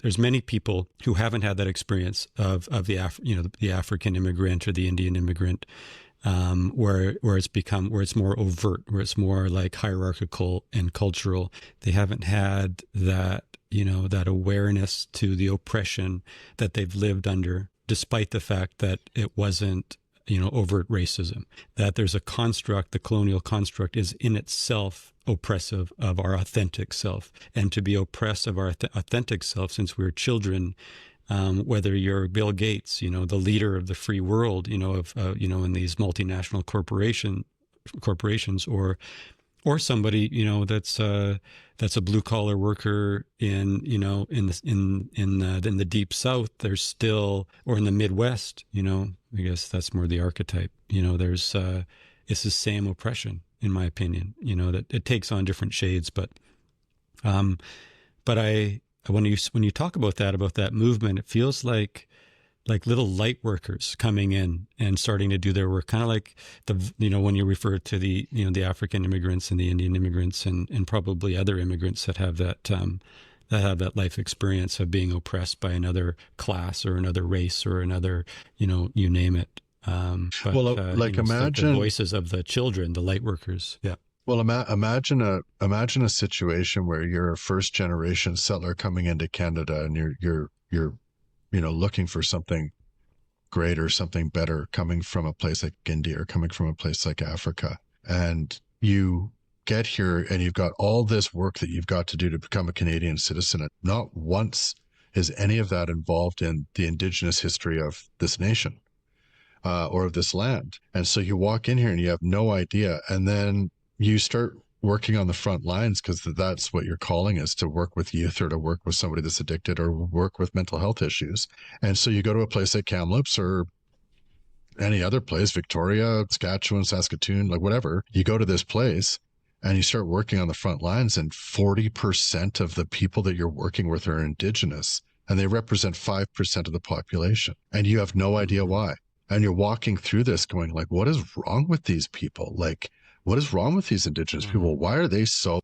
there's many people who haven't had that experience of the African immigrant or the Indian immigrant, where it's more overt, where it's more like hierarchical and cultural. They haven't had that, you know, that awareness to the oppression that they've lived under, despite the fact that it wasn't, you know, overt racism, that there's a construct, the colonial construct is in itself oppressive of our authentic self. And to be oppressed of our authentic self since we were children, whether you're Bill Gates, you know, the leader of the free world, you know, you know, in these multinational corporations, or somebody, you know, that's a blue collar worker in, you know, in the deep South, there's still, or in the Midwest, you know, I guess that's more the archetype, you know, there's, it's the same oppression, in my opinion, you know, that it takes on different shades, but when you talk about that movement, it feels like little light workers coming in and starting to do their work, kind of like you know, when you refer to the, you know, the African immigrants and the Indian immigrants and probably other immigrants that have that life experience of being oppressed by another class or another race or another, you know, you name it. But, well, like, you know, imagine like the voices of the children, the light workers. Yeah. Well, imagine a situation where you're a first generation settler coming into Canada, and you're you know, looking for something greater, something better, coming from a place like India or coming from a place like Africa, and you get here and you've got all this work that you've got to do to become a Canadian citizen. And not once is any of that involved in the Indigenous history of this nation, or of this land. And so you walk in here and you have no idea, and then you start working on the front lines because that's what your calling is, to work with youth or to work with somebody that's addicted or work with mental health issues. And so you go to a place like Kamloops or any other place, Victoria, Saskatchewan, Saskatoon, like whatever, you go to this place and you start working on the front lines, and 40% of the people that you're working with are Indigenous, and they represent 5% of the population. And you have no idea why. And you're walking through this going like, what is wrong with these people? Like, what is wrong with these Indigenous people? Why are they so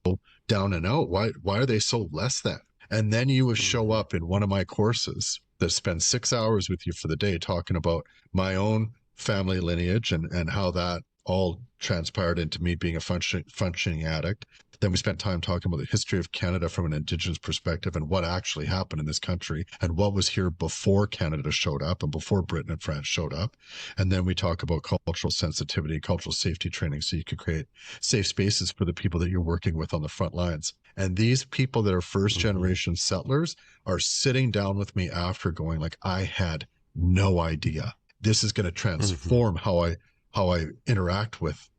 down and out? Why are they so less than? And then you would show up in one of my courses that spends 6 hours with you for the day talking about my own family lineage and how that all transpired into me being a functioning addict. Then we spent time talking about the history of Canada from an Indigenous perspective and what actually happened in this country and what was here before Canada showed up and before Britain and France showed up. And then we talk about cultural sensitivity, cultural safety training, so you can create safe spaces for the people that you're working with on the front lines. And these people that are first generation settlers are sitting down with me after going like, I had no idea. This is going to transform how I interact with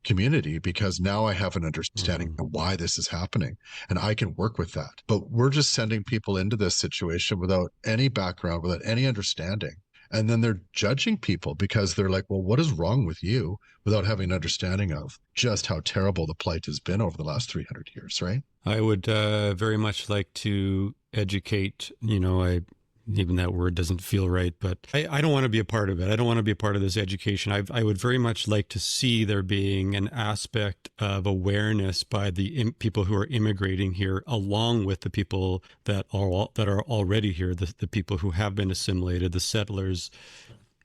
community, because now I have an understanding of why this is happening and I can work with that. But we're just sending people into this situation without any background, without any understanding. And then they're judging people because they're like, well, what is wrong with you, without having an understanding of just how terrible the plight has been over the last 300 years, right? I would very much like to educate. Even that word doesn't feel right, but I don't want to be a part of it. I don't want to be a part of this education. I would very much like to see there being an aspect of awareness by the people who are immigrating here, along with the people that are already here, the people who have been assimilated, the settlers,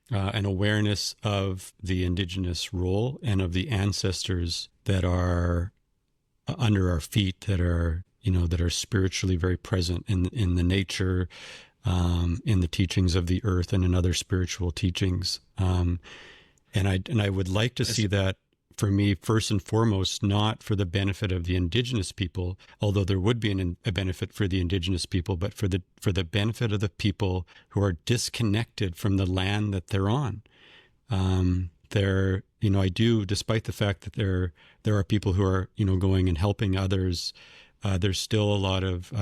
an awareness of the Indigenous role and of the ancestors that are under our feet, that are spiritually very present in the nature, in the teachings of the earth, and in other spiritual teachings. And I would like to see that, for me, first and foremost, not for the benefit of the Indigenous people, although there would be a benefit for the Indigenous people, but for the benefit of the people who are disconnected from the land that they're on. I do, despite the fact that there are people who are, going and helping others, there's still a lot of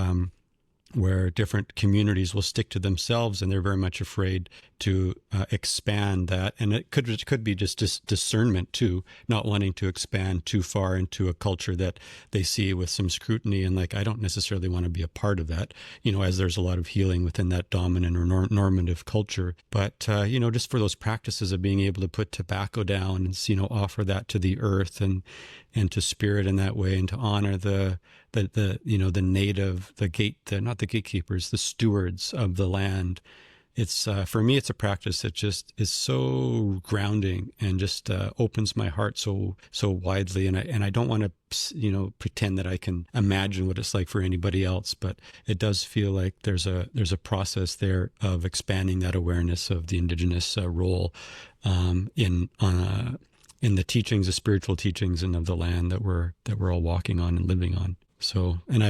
where different communities will stick to themselves, and they're very much afraid to expand that. And it could be just discernment too, not wanting to expand too far into a culture that they see with some scrutiny, and like, I don't necessarily want to be a part of that, as there's a lot of healing within that dominant or normative culture. But, just for those practices of being able to put tobacco down and, offer that to the earth and to spirit in that way, and to honor the native, not the gatekeepers, the stewards of the land. It's for me, it's a practice that just is so grounding and just opens my heart so widely. And I don't want to pretend that I can imagine what it's like for anybody else, but it does feel like there's a process there of expanding that awareness of the Indigenous role in the teachings, the spiritual teachings, and of the land that we're all walking on and living on. So, and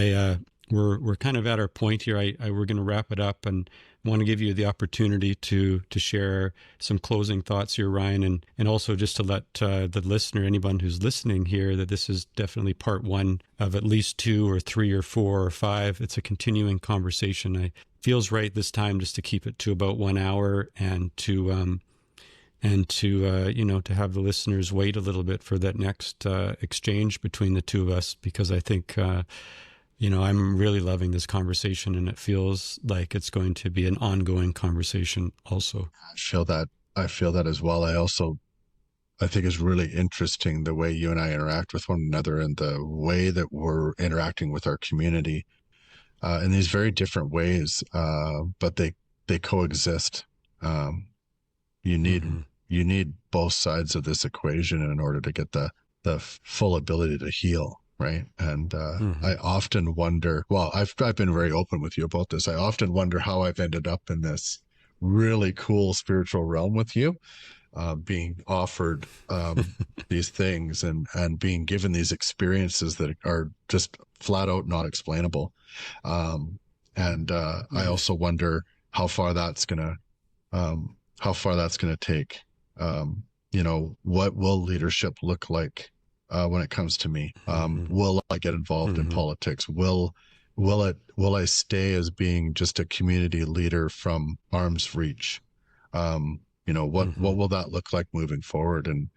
we're kind of at our point here. We're going to wrap it up, and want to give you the opportunity to share some closing thoughts here, Ryan, and also just to let the listener, anyone who's listening here, that this is definitely part one of at least 2 or 3 or 4 or 5. It's a continuing conversation. It feels right this time just to keep it to about 1 hour, and to have the listeners wait a little bit for that next exchange between the two of us, because I think I'm really loving this conversation, and it feels like it's going to be an ongoing conversation also. I feel that as well. I think it's really interesting the way you and I interact with one another, and the way that we're interacting with our community in these very different ways, but they coexist. You need Mm-hmm. you need both sides of this equation in order to get the full ability to heal, right? And Mm-hmm. I often wonder. Well, I've been very open with you about this. I often wonder how I've ended up in this really cool spiritual realm with you, being offered these things, and being given these experiences that are just flat out not explainable. And I also wonder how far that's gonna take. What will leadership look like when it comes to me? Will I get involved in politics? Will I stay as being just a community leader from arm's reach? What will that look like moving forward? And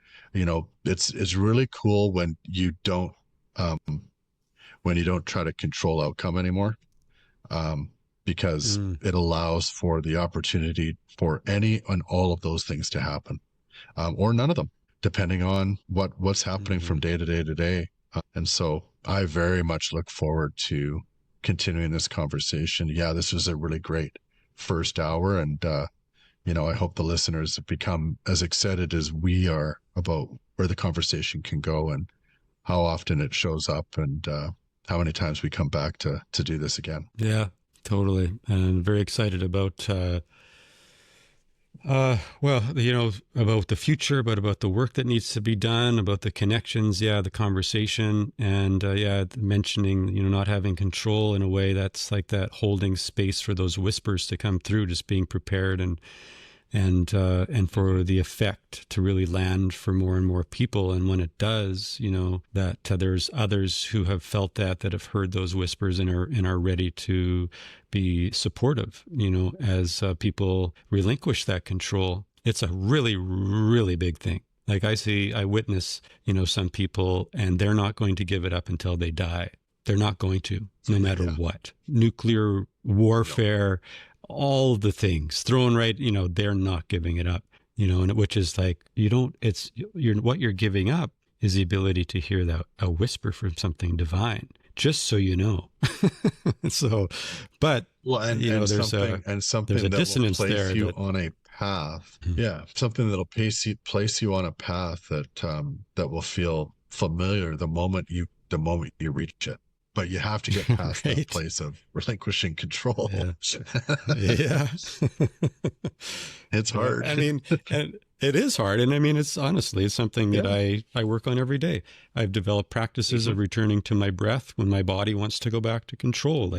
it's really cool when you don't try to control outcome anymore, because it allows for the opportunity for any and all of those things to happen, or none of them, depending on what's happening from day to day to day. And so I very much look forward to continuing this conversation. Yeah, this was a really great first hour, and I hope the listeners have become as excited as we are about where the conversation can go, and how often it shows up, and how many times we come back to do this again. Yeah, totally. And very excited about, about the future, but about the work that needs to be done, about the connections, the conversation, and mentioning, not having control in a way that's like that, holding space for those whispers to come through, just being prepared and and for the effect to really land for more and more people. And when it does, that there's others who have felt that have heard those whispers and are ready to be supportive, as people relinquish that control. It's a really, really big thing. Like I witness, some people, and they're not going to give it up until they die. They're not going to, no matter what. Nuclear warfare, all the things thrown right, they're not giving it up, and which is like, what you're giving up is the ability to hear that a whisper from something divine, just so you know. So, but there's a dissonance will place there you on a path. Yeah, something that'll place you on a path that will feel familiar the moment you reach it. But you have to get past that place of relinquishing control. Yeah. It's hard. I mean, and it is hard. And I mean, it's something that I work on every day. I've developed practices of returning to my breath when my body wants to go back to control.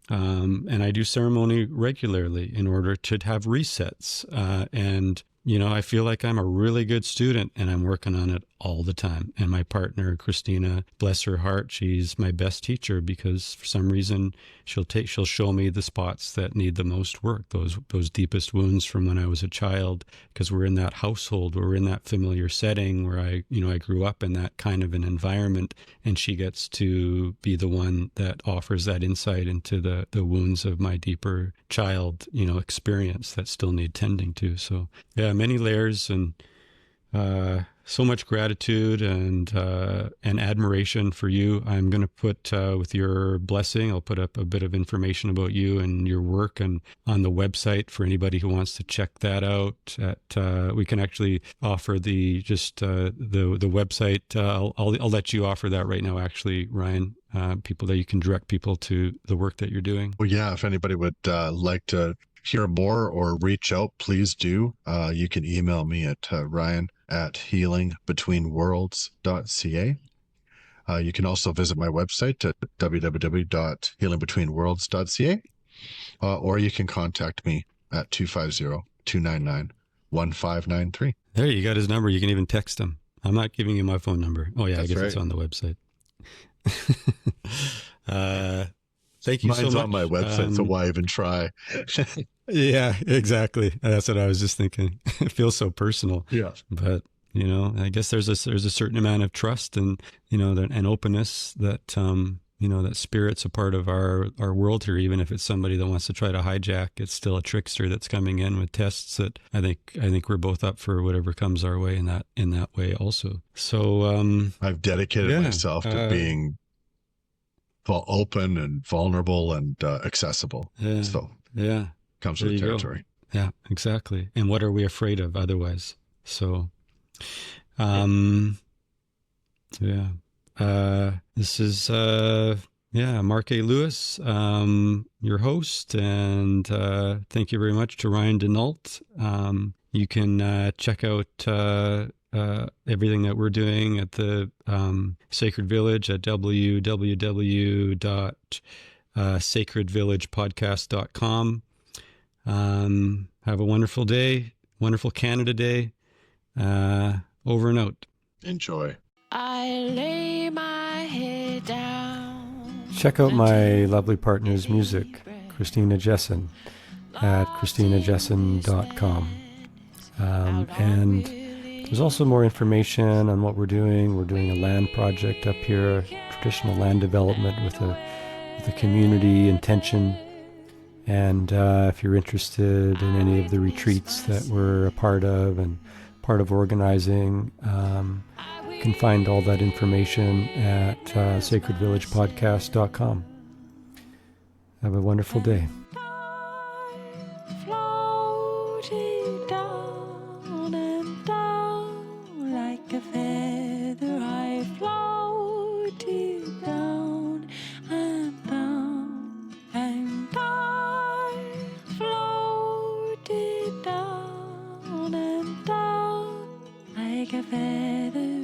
And I do ceremony regularly in order to have resets. And I feel like I'm a really good student, and I'm working on it all the time. And my partner, Christina, bless her heart, she's my best teacher, because for some reason she'll show me the spots that need the most work, those deepest wounds from when I was a child, because we're in that household, we're in that familiar setting where I grew up in that kind of an environment, and she gets to be the one that offers that insight into the wounds of my deeper child, experience that still need tending to. So yeah, many layers, and so much gratitude and admiration for you. I'm going to put, with your blessing, I'll put up a bit of information about you and your work and on the website for anybody who wants to check that out. We can actually offer the website. I'll let you offer that right now, actually, Ryan. People that you can direct people to the work that you're doing. Well, yeah, if anybody would like to hear more or reach out, please do. You can email me at ryan@healingbetweenworlds.ca. You can also visit my website at www.healingbetweenworlds.ca, or you can contact me at 250-299-1593. There, you got his number. You can even text him. I'm not giving you my phone number. Oh, yeah, That's I guess right. It's on the website. Thank you so much. Mine's on my website, so why even try? Yeah, exactly. That's what I was just thinking. It feels so personal. Yeah. But, I guess there's a certain amount of trust and, and openness that, that spirit's a part of our world here. Even if it's somebody that wants to try to hijack, it's still a trickster that's coming in with tests that I think we're both up for whatever comes our way in that way also. So, I've dedicated myself to being open and vulnerable and accessible. Yeah. So comes with the territory. Go. Yeah, exactly. And what are we afraid of otherwise? So, this is Mark A. Lewis, your host, and thank you very much to Ryan Denault. You can check out everything that we're doing at the Sacred Village at www.sacredvillagepodcast.com. Have a wonderful day, wonderful Canada Day. Over and out. Enjoy. I lay my head down. Check out my lovely partner's music, Christina Jessen, at christinajessen.com. And there's also more information on what we're doing. We're doing a land project up here, traditional land development with a community intention. And if you're interested in any of the retreats that we're a part of and part of organizing, you can find all that information at sacredvillagepodcast.com. Have a wonderful day. Floating down and down like a feather, I floated down and down, and I floated down and down like a feather.